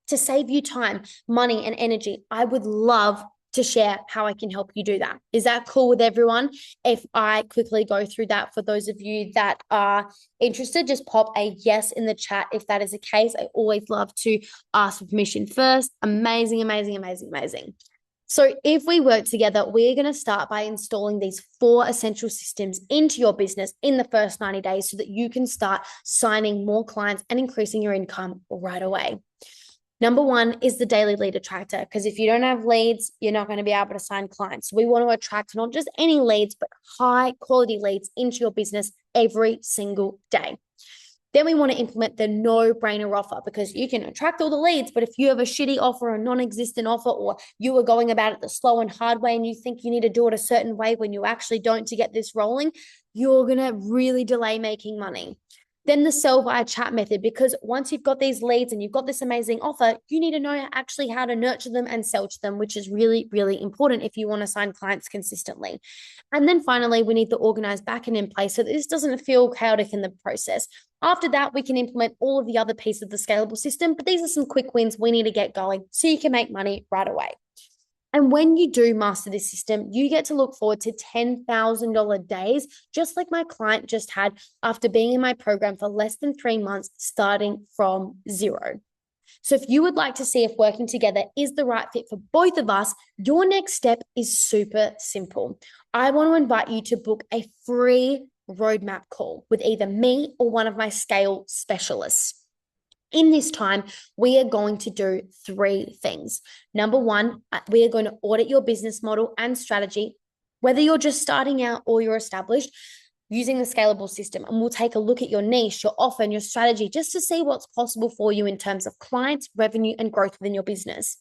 to save you time, money, and energy, I would love to share how I can help you do that. Is that cool with everyone? If I quickly go through that for those of you that are interested, just pop a yes in the chat if that is the case. I always love to ask for permission first. Amazing, amazing, amazing, amazing. So if we work together, we're going to start by installing these 4 essential systems into your business in the first 90 days so that you can start signing more clients and increasing your income right away. Number 1 is the daily lead attractor, because if you don't have leads, you're not going to be able to sign clients. We want to attract not just any leads, but high quality leads into your business every single day. Then we want to implement the no-brainer offer, because you can attract all the leads, but if you have a shitty offer, a non-existent offer, or you are going about it the slow and hard way and you think you need to do it a certain way when you actually don't to get this rolling, you're going to really delay making money. Then the sell via chat method, because once you've got these leads and you've got this amazing offer, you need to know actually how to nurture them and sell to them, which is really, really important if you want to sign clients consistently. And then finally, we need the organized backend in place so that this doesn't feel chaotic in the process. After that, we can implement all of the other pieces of the scalable system, but these are some quick wins we need to get going so you can make money right away. And when you do master this system, you get to look forward to $10,000 days, just like my client just had after being in my program for less than 3 months, starting from zero. So if you would like to see if working together is the right fit for both of us, your next step is super simple. I want to invite you to book a free roadmap call with either me or one of my scale specialists. In this time, we are going to do 3 things. Number 1, we are going to audit your business model and strategy, whether you're just starting out or you're established, using the scalable system. And we'll take a look at your niche, your offer, and your strategy just to see what's possible for you in terms of clients, revenue, and growth within your business.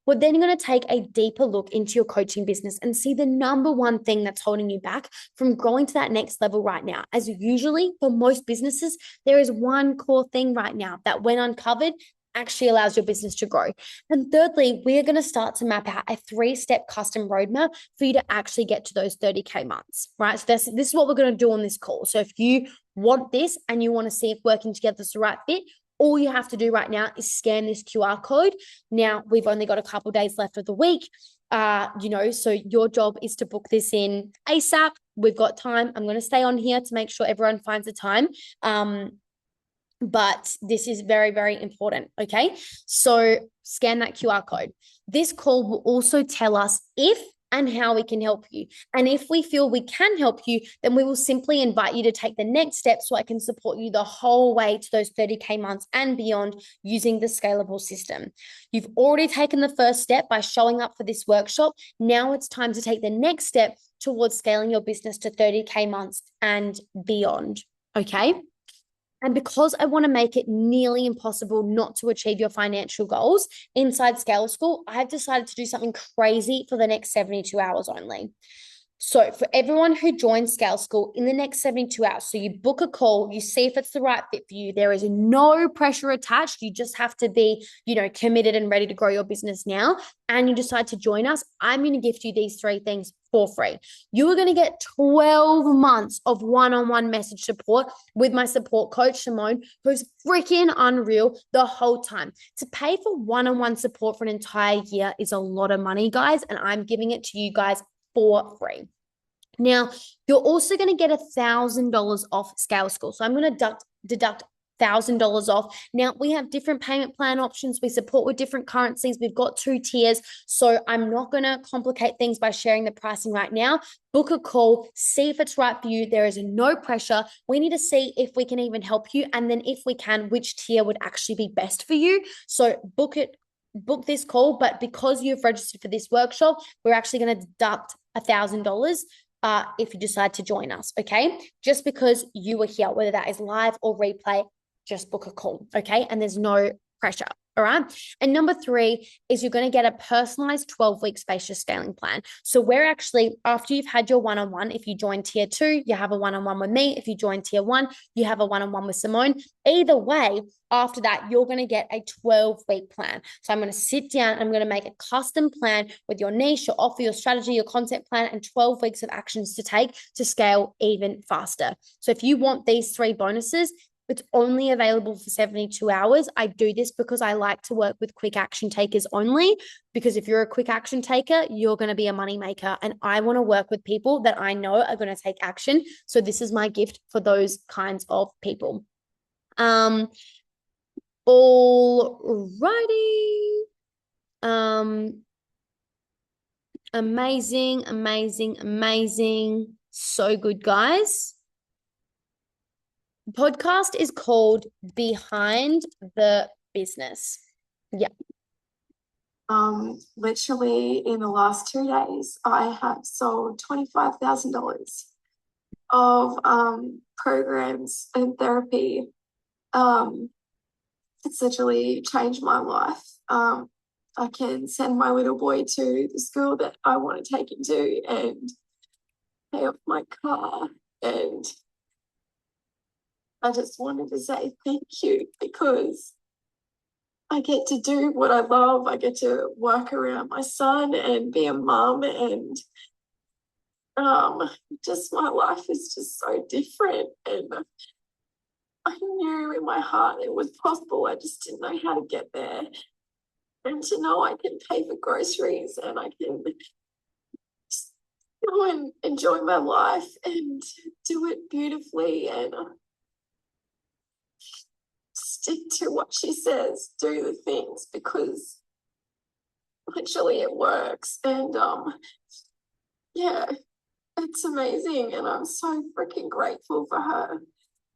We're then going to take a deeper look into your coaching business and see the number 1 thing that's holding you back from growing to that next level right now. As usually for most businesses, there is one core thing right now that, when uncovered, actually allows your business to grow. And thirdly, we're going to start to map out a 3-step custom roadmap for you to actually get to those 30K months, right? So this is what we're going to do on this call. So if you want this and you want to see if working together is the right fit, all you have to do right now is scan this QR code. Now, we've only got a couple days left of the week, so your job is to book this in ASAP. We've got time. I'm going to stay on here to make sure everyone finds the time. But this is very, very important, okay? So scan that QR code. This call will also tell us if and how we can help you. And if we feel we can help you, then we will simply invite you to take the next step so I can support you the whole way to those 30K months and beyond using the scalable system. You've already taken the first step by showing up for this workshop. Now it's time to take the next step towards scaling your business to 30K months and beyond, okay? And because I want to make it nearly impossible not to achieve your financial goals inside Scale School, I've decided to do something crazy for the next 72 hours only. So for everyone who joins Scale School in the next 72 hours, so you book a call, you see if it's the right fit for you. There is no pressure attached. You just have to be, committed and ready to grow your business now. And you decide to join us. I'm going to gift you these 3 things for free. You are going to get 12 months of one-on-one message support with my support coach, Simone, who's freaking unreal the whole time. To pay for one-on-one support for an entire year is a lot of money, guys. And I'm giving it to you guys for free. Now, you're also going to get $1,000 off Scale School. So I'm going to deduct $1,000 off. Now we have different payment plan options. We support with different currencies. We've got 2 tiers. So I'm not going to complicate things by sharing the pricing right now. Book a call, see if it's right for you. There is no pressure. We need to see if we can even help you. And then if we can, which tier would actually be best for you. So book this call, but because you've registered for this workshop, we're actually going to deduct $1,000 if you decide to join us, okay? Just because you were here, whether that is live or replay, just book a call, okay? And there's no pressure, all right? And number 3 is you're going to get a personalized 12-week Spacious scaling plan. So we're actually, after you've had your one-on-one, if you join tier 2, you have a one-on-one with me. If you join tier 1, you have a one-on-one with Simone. Either way, after that, you're going to get a 12-week plan. So I'm going to sit down, I'm going to make a custom plan with your niche, your offer, your strategy, your content plan, and 12 weeks of actions to take to scale even faster. So if you want these 3 bonuses, it's only available for 72 hours. I do this because I like to work with quick action takers only, because if you're a quick action taker, you're going to be a money maker. And I want to work with people that I know are going to take action. So this is my gift for those kinds of people. Alrighty. Amazing, amazing, amazing. So good, guys. The podcast is called Behind the Business. Yeah. Literally in the last 2 days, I have sold $25,000 of programs and therapy. It's literally changed my life. I can send my little boy to the school that I want to take him to and pay off my car. And I just wanted to say thank you, because I get to do what I love. I get to work around my son and be a mum, and just my life is just so different. And I knew in my heart it was possible. I just didn't know how to get there. And to know I can pay for groceries and I can just go and enjoy my life and do it beautifully and stick to what she says, do the things, because literally it works. And yeah, it's amazing, and I'm so freaking grateful for her.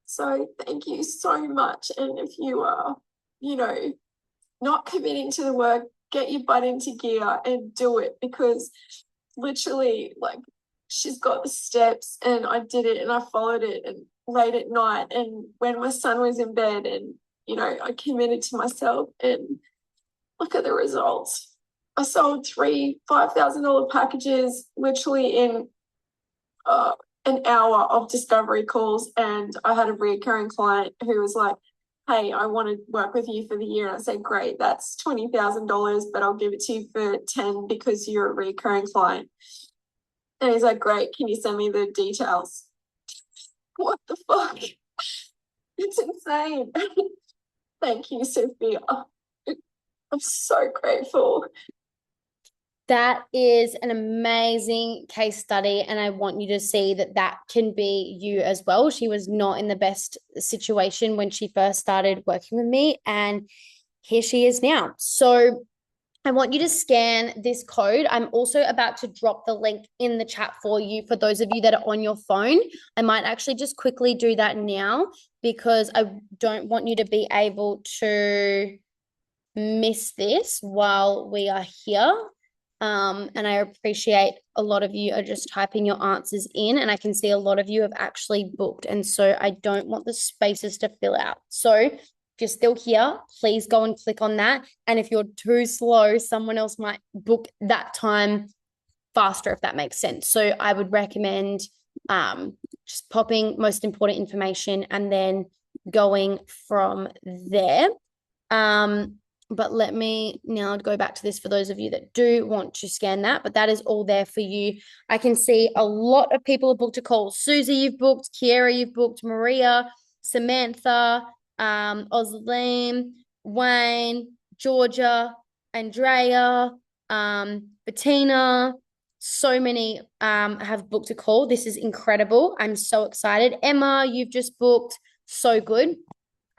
So thank you so much. And if you are, not committing to the work, get your butt into gear and do it, because literally, like, she's got the steps and I did it and I followed it, and late at night and when my son was in bed, and I committed to myself, and look at the results. I sold 3 $5,000 packages literally in an hour of discovery calls, and I had a recurring client who was like, hey, I want to work with you for the year. And I said, great, that's $20,000, but I'll give it to you for 10 because you're a recurring client. And he's like, great, can you send me the details? What the fuck? It's insane. Thank you, Sophia. I'm so grateful. That is an amazing case study, and I want you to see that that can be you as well. She was not in the best situation when she first started working with me, and here she is now. So I want you to scan this code. I'm also about to drop the link in the chat for you, for those of you that are on your phone. I might actually just quickly do that now, because I don't want you to be able to miss this while we are here. And I appreciate a lot of you are just typing your answers in, and I can see a lot of you have actually booked. And so I don't want the spaces to fill out. So if you're still here, please go and click on that. And if you're too slow, someone else might book that time faster, if that makes sense. So I would recommend just popping most important information and then going from there. But let me now go back to this for those of you that do want to scan that, but that is all there for you. I can see a lot of people have booked a call. Susie, you've booked. Kiera, you've booked. Maria, Samantha, Osleen, Wayne, Georgia, Andrea, Bettina. So many have booked a call. This is incredible. I'm so excited. Emma, you've just booked. So good.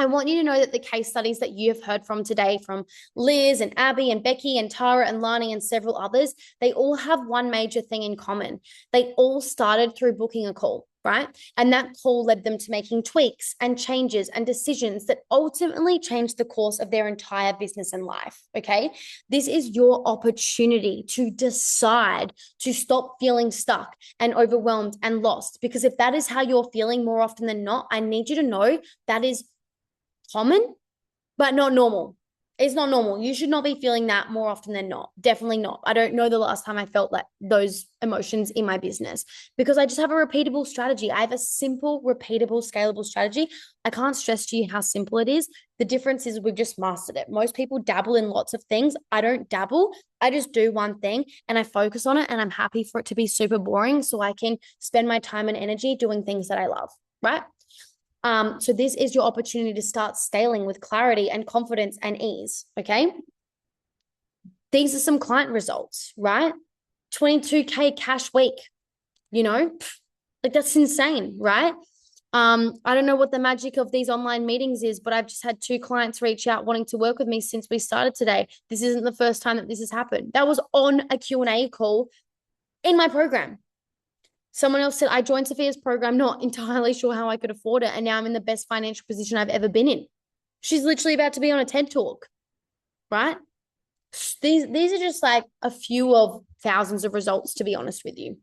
I want you to know that the case studies that you have heard from today, from Liz and Abby and Becky and Tara and Lani and several others, they all have one major thing in common. They all started through booking a call, right? And that call led them to making tweaks and changes and decisions that ultimately changed the course of their entire business and life. Okay. This is your opportunity to decide to stop feeling stuck and overwhelmed and lost. Because if that is how you're feeling more often than not, I need you to know that is common, but not normal. It's not normal. You should not be feeling that more often than not. Definitely not. I don't know the last time I felt like those emotions in my business because I just have a repeatable strategy. I have a simple, repeatable, scalable strategy. I can't stress to you how simple it is. The difference is we've just mastered it. Most people dabble in lots of things. I don't dabble. I just do one thing and I focus on it, and I'm happy for it to be super boring so I can spend my time and energy doing things that I love, right? So this is your opportunity to start scaling with clarity and confidence and ease. Okay. These are some client results, right? 22K cash week, you know, like that's insane, right? I don't know what the magic of these online meetings is, but I've just had 2 clients reach out wanting to work with me since we started today. This isn't the first time that this has happened. That was on a Q&A call in my program. Someone else said, I joined Sophia's program, not entirely sure how I could afford it. And now I'm in the best financial position I've ever been in. She's literally about to be on a TED talk, right? These are just like a few of thousands of results, to be honest with you.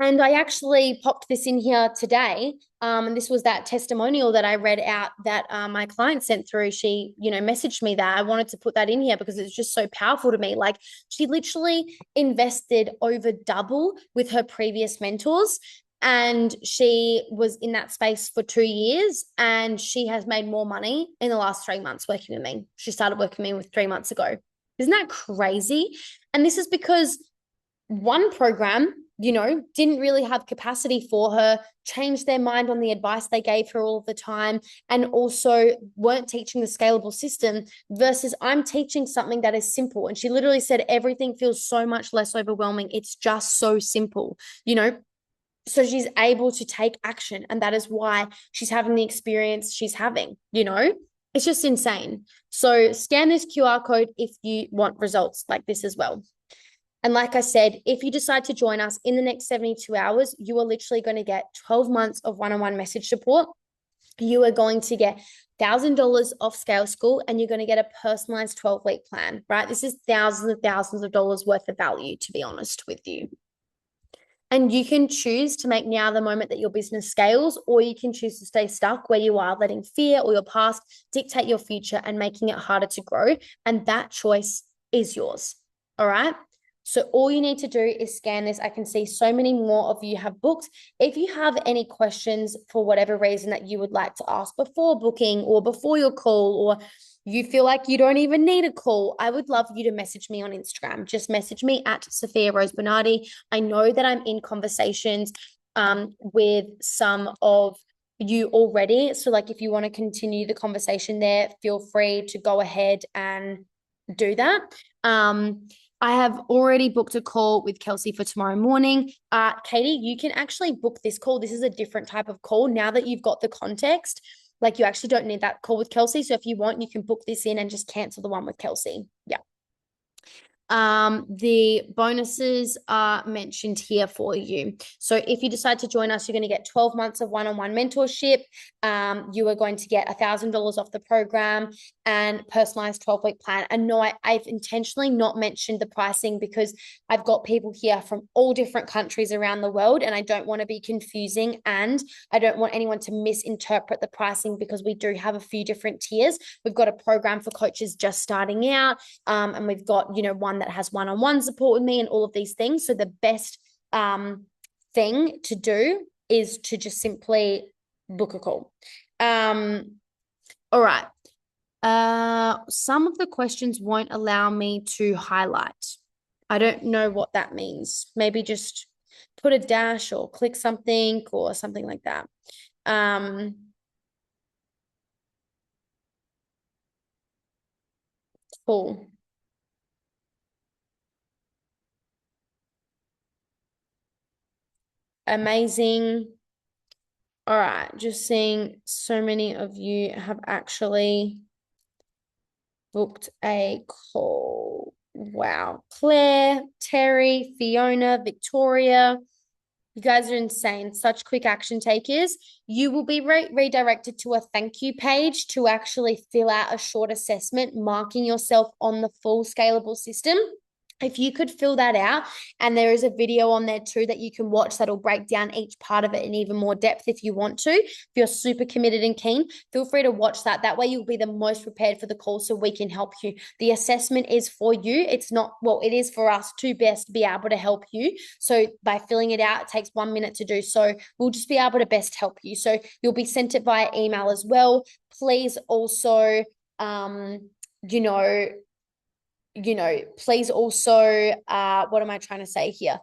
And I actually popped this in here today. And this was that testimonial that I read out that my client sent through. She, messaged me that. I wanted to put that in here because it's just so powerful to me. Like she literally invested over double with her previous mentors. And she was in that space for 2 years and she has made more money in the last 3 months working with me. She started working with me 3 months ago. Isn't that crazy? And this is because one program, didn't really have capacity for her, changed their mind on the advice they gave her all of the time, and also weren't teaching the scalable system versus I'm teaching something that is simple. And she literally said, everything feels so much less overwhelming. It's just so simple, So she's able to take action. And that is why she's having the experience she's having, It's just insane. So scan this QR code if you want results like this as well. And like I said, if you decide to join us in the next 72 hours, you are literally going to get 12 months of one-on-one message support. You are going to get $1,000 off Scale School and you're going to get a personalized 12-week plan, right? This is thousands of dollars worth of value, to be honest with you. And you can choose to make now the moment that your business scales, or you can choose to stay stuck where you are, letting fear or your past dictate your future and making it harder to grow. And that choice is yours. All right. So all you need to do is scan this. I can see so many more of you have booked. If you have any questions for whatever reason that you would like to ask before booking or before your call, or you feel like you don't even need a call, I would love you to message me on Instagram. Just message me at Sophia Rose Bernardi. I know that I'm in conversations with some of you already. So like if you want to continue the conversation there, feel free to go ahead and do that. I have already booked a call with Kelsey for tomorrow morning. Katie, you can actually book this call. This is a different type of call. Now that you've got the context, like you actually don't need that call with Kelsey. So if you want, you can book this in and just cancel the one with Kelsey. Yeah. The bonuses are mentioned here for you. So if you decide to join us, you're going to get 12 months of one-on-one mentorship. You are going to get $1,000 off the program and personalized 12-week plan. And no, I've intentionally not mentioned the pricing because I've got people here from all different countries around the world, and I don't want to be confusing, and I don't want anyone to misinterpret the pricing because we do have a few different tiers. We've got a program for coaches just starting out, and we've got, one that has one-on-one support with me and all of these things. So the best thing to do is to just simply book a call. All right. Some of the questions won't allow me to highlight. I don't know what that means. Maybe just put a dash or click something or something like that. Cool. Amazing. All right, just seeing so many of you have actually booked a call. Wow. Claire, Terry, Fiona, Victoria, you guys are insane. Such quick action takers. You will be redirected to a thank you page to actually fill out a short assessment, marking yourself on the full scalable system. If you could fill that out, and there is a video on there too that you can watch that'll break down each part of it in even more depth if you want to. If you're super committed and keen, feel free to watch that. That way you'll be the most prepared for the call so we can help you. The assessment is for you. It's not, well, it is for us to best be able to help you. So by filling it out, it takes 1 minute to do. So we'll just be able to best help you. So you'll be sent it via email as well. Please also, you know, please also, what am I trying to say here?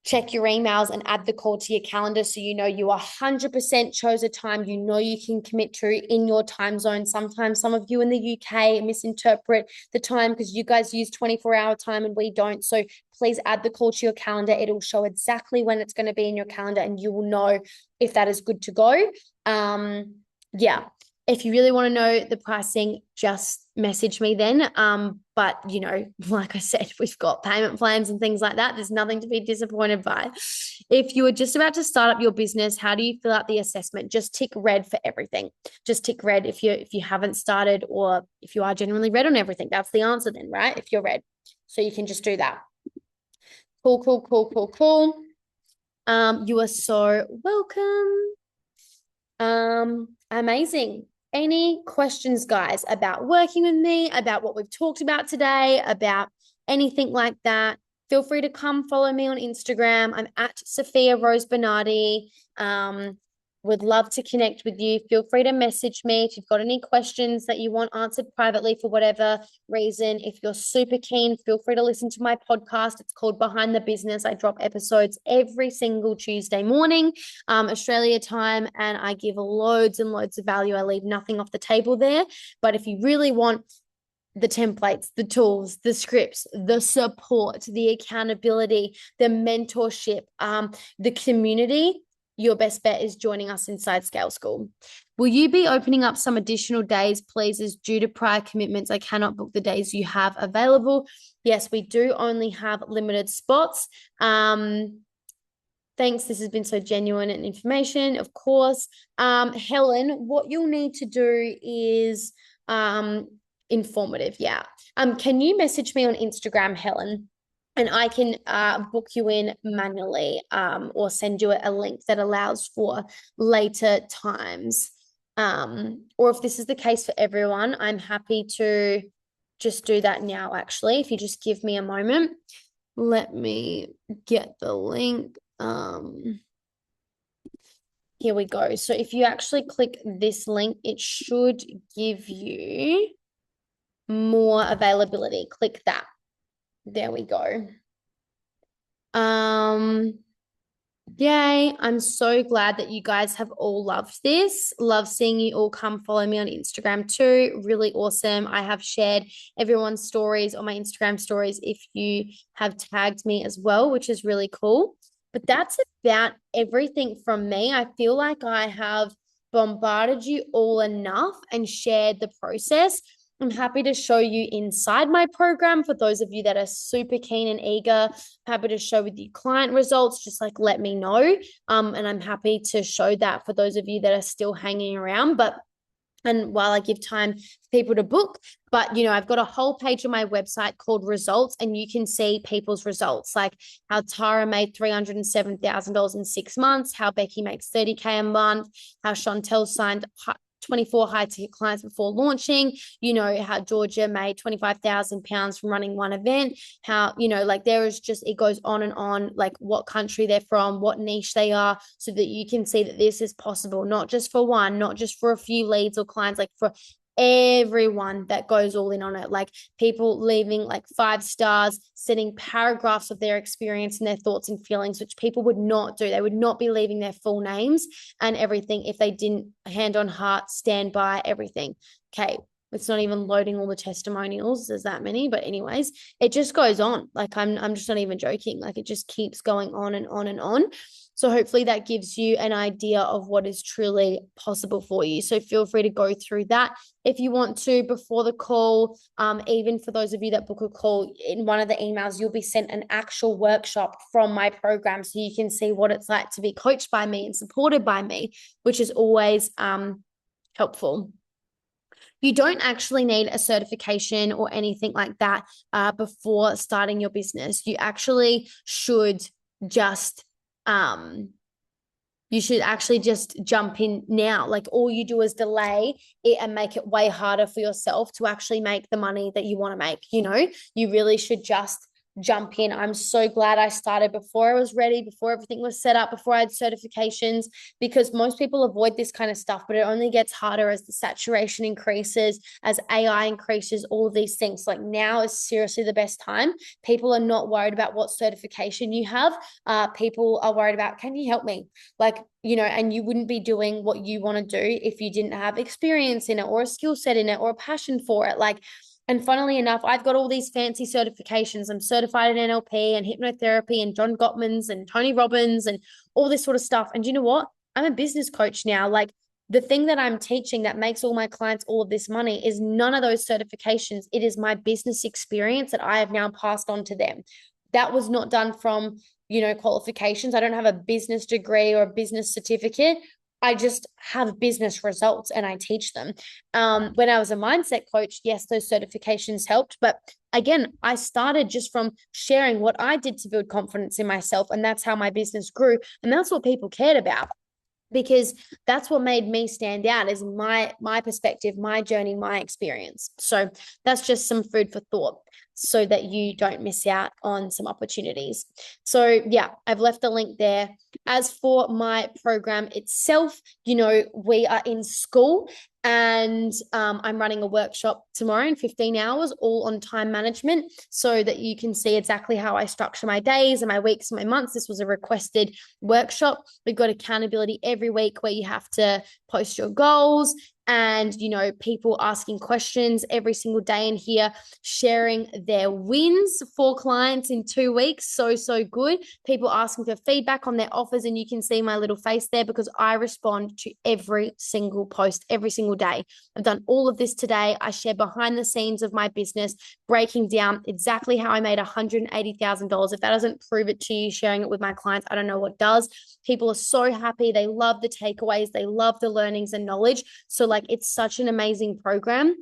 Check your emails and add the call to your calendar so you know you 100% chose a time you know you can commit to in your time zone. Sometimes some of you in the UK misinterpret the time because you guys use 24-hour time and we don't. So please add the call to your calendar. It'll show exactly when it's going to be in your calendar and you will know if that is good to go. Yeah. If you really want to know the pricing, just message me then. But you know, like I said, we've got payment plans and things like that. There's nothing to be disappointed by. If you are just about to start up your business, how do you fill out the assessment? Just tick red for everything. Just tick red if you haven't started, or if you are genuinely red on everything. That's the answer then, right? If you're red. So you can just do that. Cool, cool, cool, cool, cool. You are so welcome. Amazing. Any questions, guys, about working with me, about what we've talked about today, about anything like that? Feel free to come follow me on Instagram. I'm at Sophia Rose Bernardi. Would love to connect with you. Feel free to message me if you've got any questions that you want answered privately for whatever reason. If you're super keen, feel free to listen to my podcast. It's called Behind the Business. I drop episodes every single Tuesday morning, Australia time, and I give loads and loads of value. I leave nothing off the table there. But if you really want the templates, the tools, the scripts, the support, the accountability, the mentorship, the community, your best bet is joining us inside Scale School. Will you be opening up some additional days, please, as due to prior commitments? I cannot book the days you have available. Yes, we do only have limited spots. Thanks. This has been so genuine and information, of course. Helen, what you'll need to do is informative. Yeah. Can you message me on Instagram, Helen? And I can book you in manually or send you a link that allows for later times. Or if this is the case for everyone, I'm happy to just do that now, actually. If you just give me a moment, let me get the link. Here we go. So if you actually click this link, it should give you more availability. Click that. There we go. Yay. I'm so glad that you guys have all loved this. Love seeing you all come follow me on Instagram too. Really awesome. I have shared everyone's stories on my Instagram stories if you have tagged me as well, which is really cool. But that's about everything from me. I feel like I have bombarded you all enough and shared the process. I'm happy to show you inside my program for those of you that are super keen and eager. Happy to show with you client results, just like let me know. And I'm happy to show that for those of you that are still hanging around. And while I give time for people to book, but you know, I've got a whole page on my website called results, and you can see people's results, like how Tara made $307,000 in 6 months, how Becky makes 30K a month, how Chantel signed 24 high ticket clients before launching, you know, how Georgia made £25,000 from running one event, how, you know, like there is just, it goes on, like what country they're from, what niche they are, so that you can see that this is possible, not just for one, not just for a few leads or clients, like for everyone that goes all in on it, like people leaving like 5 stars, sending paragraphs of their experience and their thoughts and feelings, which people would not do. They would not be leaving their full names and everything if they didn't hand on heart stand by everything. Okay, It's not even loading all the testimonials. There's that many, but anyways, it just goes on. Like I'm just not even joking. Like it just keeps going on and on and on. So hopefully that gives you an idea of what is truly possible for you. So feel free to go through that if you want to before the call. Even for those of you that book a call, in one of the emails, you'll be sent an actual workshop from my program so you can see what it's like to be coached by me and supported by me, which is always helpful. You don't actually need a certification or anything like that before starting your business. You actually should just jump in now. Like all you do is delay it and make it way harder for yourself to actually make the money that you want to make. You really should just jump in. I'm so glad I started before I was ready, before everything was set up, before I had certifications, because most people avoid this kind of stuff, but it only gets harder as the saturation increases, as AI increases, all of these things. Like now is seriously the best time. People are not worried about what certification you have. People are worried about, can you help me? Like, and you wouldn't be doing what you want to do if you didn't have experience in it or a skill set in it or a passion for it. And funnily enough, I've got all these fancy certifications. I'm certified in NLP and hypnotherapy and John Gottman's and Tony Robbins and all this sort of stuff. And you know what? I'm a business coach now. Like the thing that I'm teaching that makes all my clients all of this money is none of those certifications. It is my business experience that I have now passed on to them. That was not done from, qualifications. I don't have a business degree or a business certificate. I just have business results and I teach them. When I was a mindset coach, yes, those certifications helped. But again, I started just from sharing what I did to build confidence in myself. And that's how my business grew. And that's what people cared about, because that's what made me stand out, is my perspective, my journey, my experience. So that's just some food for thought so that you don't miss out on some opportunities. So yeah, I've left the link there. As for my program itself, we are in school and I'm running a workshop tomorrow in 15 hours, all on time management, so that you can see exactly how I structure my days and my weeks and my months. This was a requested workshop. We've got accountability every week where you have to post your goals, and people asking questions every single day in here, sharing their wins for clients in 2 weeks. So good. People asking for feedback on their offers, and you can see my little face there because I respond to every single post every single day. I've done all of this today. I share behind the scenes of my business, breaking down exactly how I made $180,000. If that doesn't prove it to you, sharing it with my clients, I don't know what does. People are so happy. They love the takeaways. They love the learnings and knowledge. So it's such an amazing program.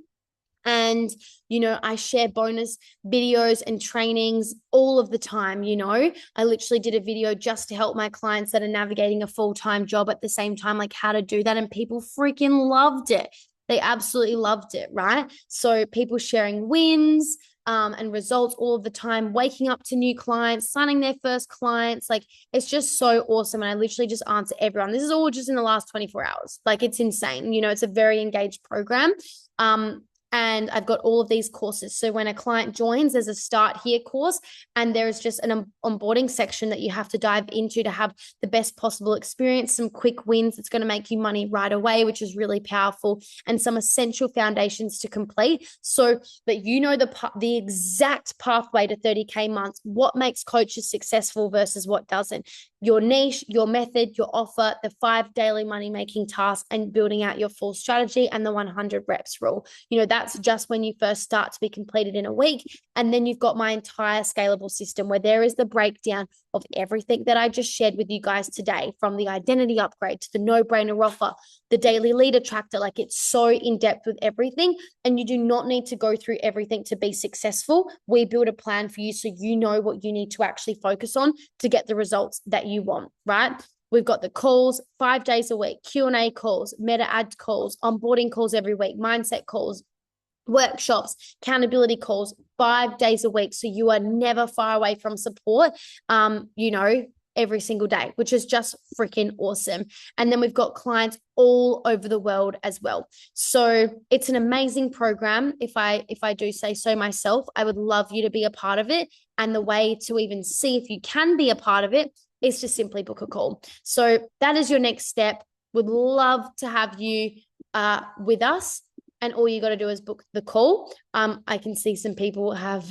And, I share bonus videos and trainings all of the time. I literally did a video just to help my clients that are navigating a full-time job at the same time, like how to do that. And people freaking loved it. They absolutely loved it, right? So people sharing wins and results all of the time, waking up to new clients, signing their first clients. Like it's just so awesome. And I literally just answer everyone. This is all just in the last 24 hours. Like it's insane. It's a very engaged program. And I've got all of these courses. So when a client joins, there's a start here course, and there's just an onboarding section that you have to dive into to have the best possible experience, some quick wins that's going to make you money right away, which is really powerful, and some essential foundations to complete so that the exact pathway to 30K months, what makes coaches successful versus what doesn't, your niche, your method, your offer, the 5 daily money-making tasks, and building out your full strategy, and the 100 reps rule. That's just when you first start to be completed in a week. And then you've got my entire scalable system where there is the breakdown of everything that I just shared with you guys today, from the identity upgrade to the no-brainer offer, the daily leader tractor. Like it's so in-depth with everything, and you do not need to go through everything to be successful. We build a plan for you so you know what you need to actually focus on to get the results that you want, right? We've got the calls 5 days a week, Q&A calls, meta ad calls, onboarding calls every week, mindset calls, workshops, accountability calls 5 days a week. So you are never far away from support, every single day, which is just freaking awesome. And then we've got clients all over the world as well. So it's an amazing program. If I do say so myself, I would love you to be a part of it. And the way to even see if you can be a part of it is to simply book a call. So that is your next step. Would love to have you with us. and all you got to do is book the call. I can see some people have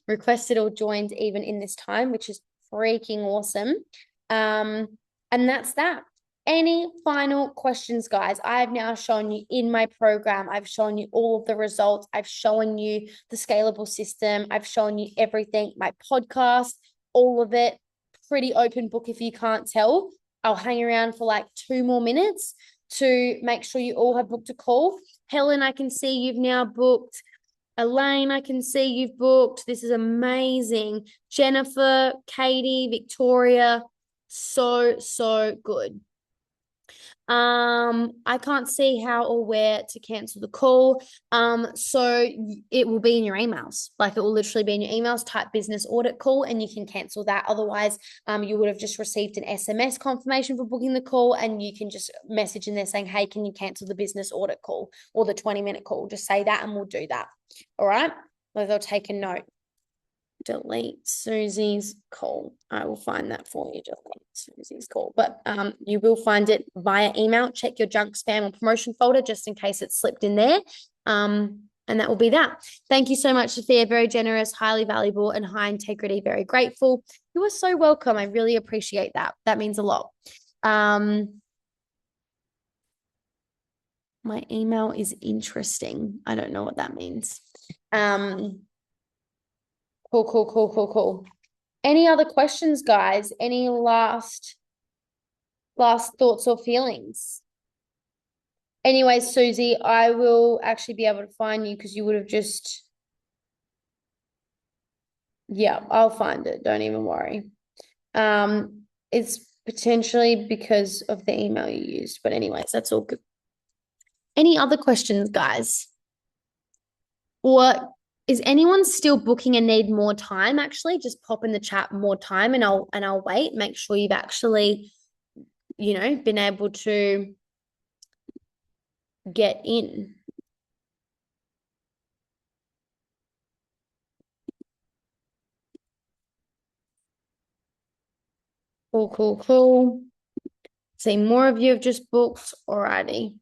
requested or joined even in this time, which is freaking awesome. And that's that. Any final questions, guys? I have now shown you in my program, I've shown you all of the results. I've shown you the scalable system. I've shown you everything, my podcast, all of it. Pretty open book if you can't tell. I'll hang around for like 2 more minutes to make sure you all have booked a call. Helen, I can see you've now booked. Elaine, I can see you've booked. This is amazing. Jennifer, Katie, Victoria, so good. I can't see how or where to cancel the call. So it will be in your emails. Like it will literally be in your emails. Type business audit call and you can cancel that. Otherwise, you would have just received an SMS confirmation for booking the call, and you can just message in there saying, hey, can you cancel the business audit call or the 20-minute call? Just say that and we'll do that. All right. Well, they'll take a note. Delete Susie's call. I will find that for you. Delete Susie's call. But you will find it via email. Check your junk, spam, or promotion folder just in case it's slipped in there. And that will be that. Thank you so much, Sophia. Very generous, highly valuable, and high integrity. Very grateful. You are so welcome. I really appreciate that. That means a lot. My email is interesting. I don't know what that means. Cool. Any other questions, guys? Any last thoughts or feelings? Anyway, Susie, I will actually be able to find you because you would have just... Yeah, I'll find it. Don't even worry. It's potentially because of the email you used. But anyways, that's all good. Any other questions, guys? Or is anyone still booking and need more time? Actually, just pop in the chat more time and I'll wait. Make sure you've actually, been able to get in. Cool. See, more of you have just booked already.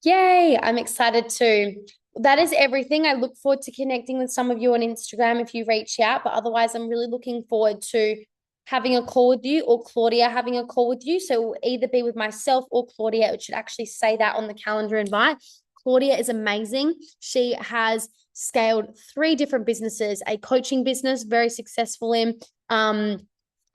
Yay, I'm excited too. That is everything. I look forward to connecting with some of you on Instagram if you reach out, but otherwise I'm really looking forward to having a call with you or Claudia having a call with you. So it will either be with myself or Claudia. It should actually say that on the calendar invite. Claudia is amazing. She has scaled 3 different businesses, a coaching business, very successful in, a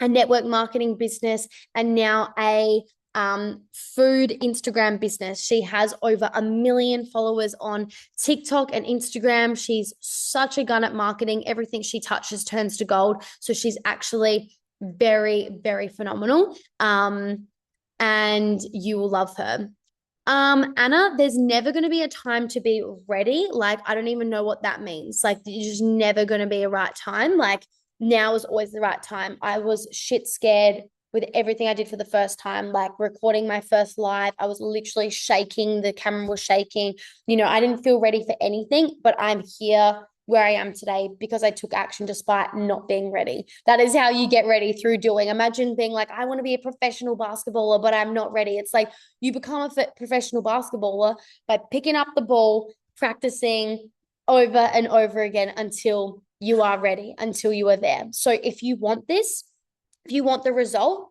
network marketing business, and now a food Instagram business. She has over 1 million followers on TikTok and Instagram. She's such a gun at marketing. Everything she touches turns to gold. So she's actually very phenomenal. And you will love her. Anna, there's never going to be a time to be ready. Like, I don't even know what that means. Like, there's just never going to be a right time. Like, now is always the right time. I was shit scared with everything I did for the first time, like recording my first live. I was literally shaking. The camera was shaking. I didn't feel ready for anything, but I'm here where I am today because I took action despite not being ready. That is how you get ready, through doing. Imagine being like, I want to be a professional basketballer, but I'm not ready. It's like you become a professional basketballer by picking up the ball, practicing over and over again until you are ready, until you are there. So if you want this, if you want the result,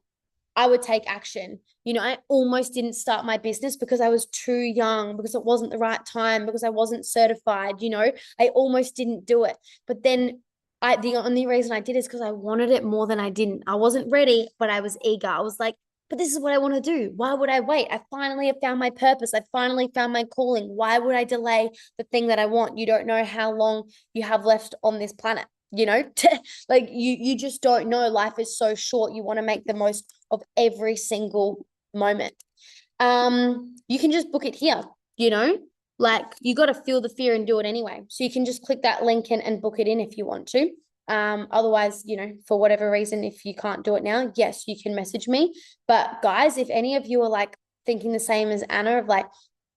I would take action. I almost didn't start my business because I was too young, because it wasn't the right time, because I wasn't certified. I almost didn't do it. But then the only reason I did is because I wanted it more than I didn't. I wasn't ready, but I was eager. I was like, but this is what I want to do. Why would I wait? I finally have found my purpose. I finally found my calling. Why would I delay the thing that I want? You don't know how long you have left on this planet. Like you just don't know. Life is so short. You want to make the most of every single moment. You can just book it here, like you got to feel the fear and do it anyway. So you can just click that link and book it in if you want to. Otherwise, for whatever reason, if you can't do it now, yes, you can message me. But guys, if any of you are like thinking the same as Anna of like,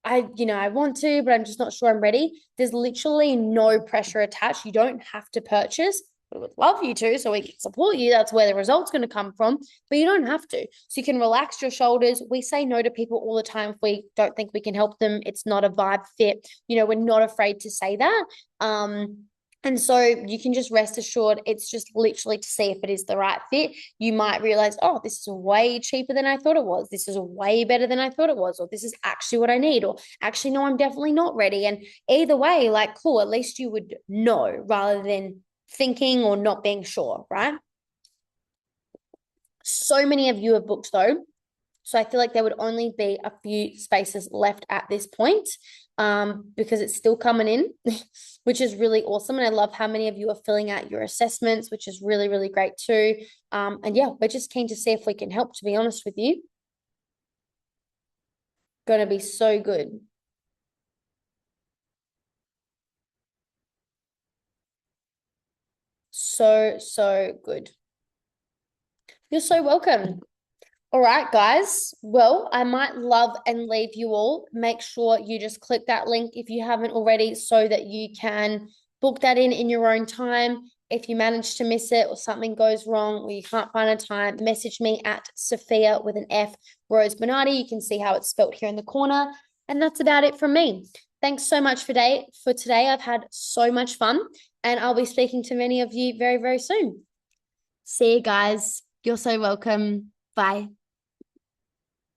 I want to, but I'm just not sure I'm ready. There's literally no pressure attached. You don't have to purchase, we would love you to so we can support you. That's where the result's going to come from, but you don't have to. So you can relax your shoulders. We say no to people all the time if we don't think we can help them. It's not a vibe fit. We're not afraid to say that. And so you can just rest assured it's just literally to see if it is the right fit. You might realize, oh, this is way cheaper than I thought it was. This is way better than I thought it was. Or this is actually what I need. Or actually, no, I'm definitely not ready. And either way, like, cool, at least you would know rather than thinking or not being sure, right? So many of you have booked though. So I feel like there would only be a few spaces left at this point, because it's still coming in, which is really awesome. And I love how many of you are filling out your assessments, which is really, really great too. And yeah, we're just keen to see if we can help, to be honest with you. Going to be so good. So, so good. You're so welcome. All right, guys. Well, I might love and leave you all. Make sure you just click that link if you haven't already so that you can book that in your own time. If you manage to miss it or something goes wrong or you can't find a time, message me at Sophia with an F, Rose Bernardi. You can see how it's spelt here in the corner. And that's about it from me. Thanks so much for today. I've had so much fun and I'll be speaking to many of you very, very soon. See you guys. You're so welcome. Bye.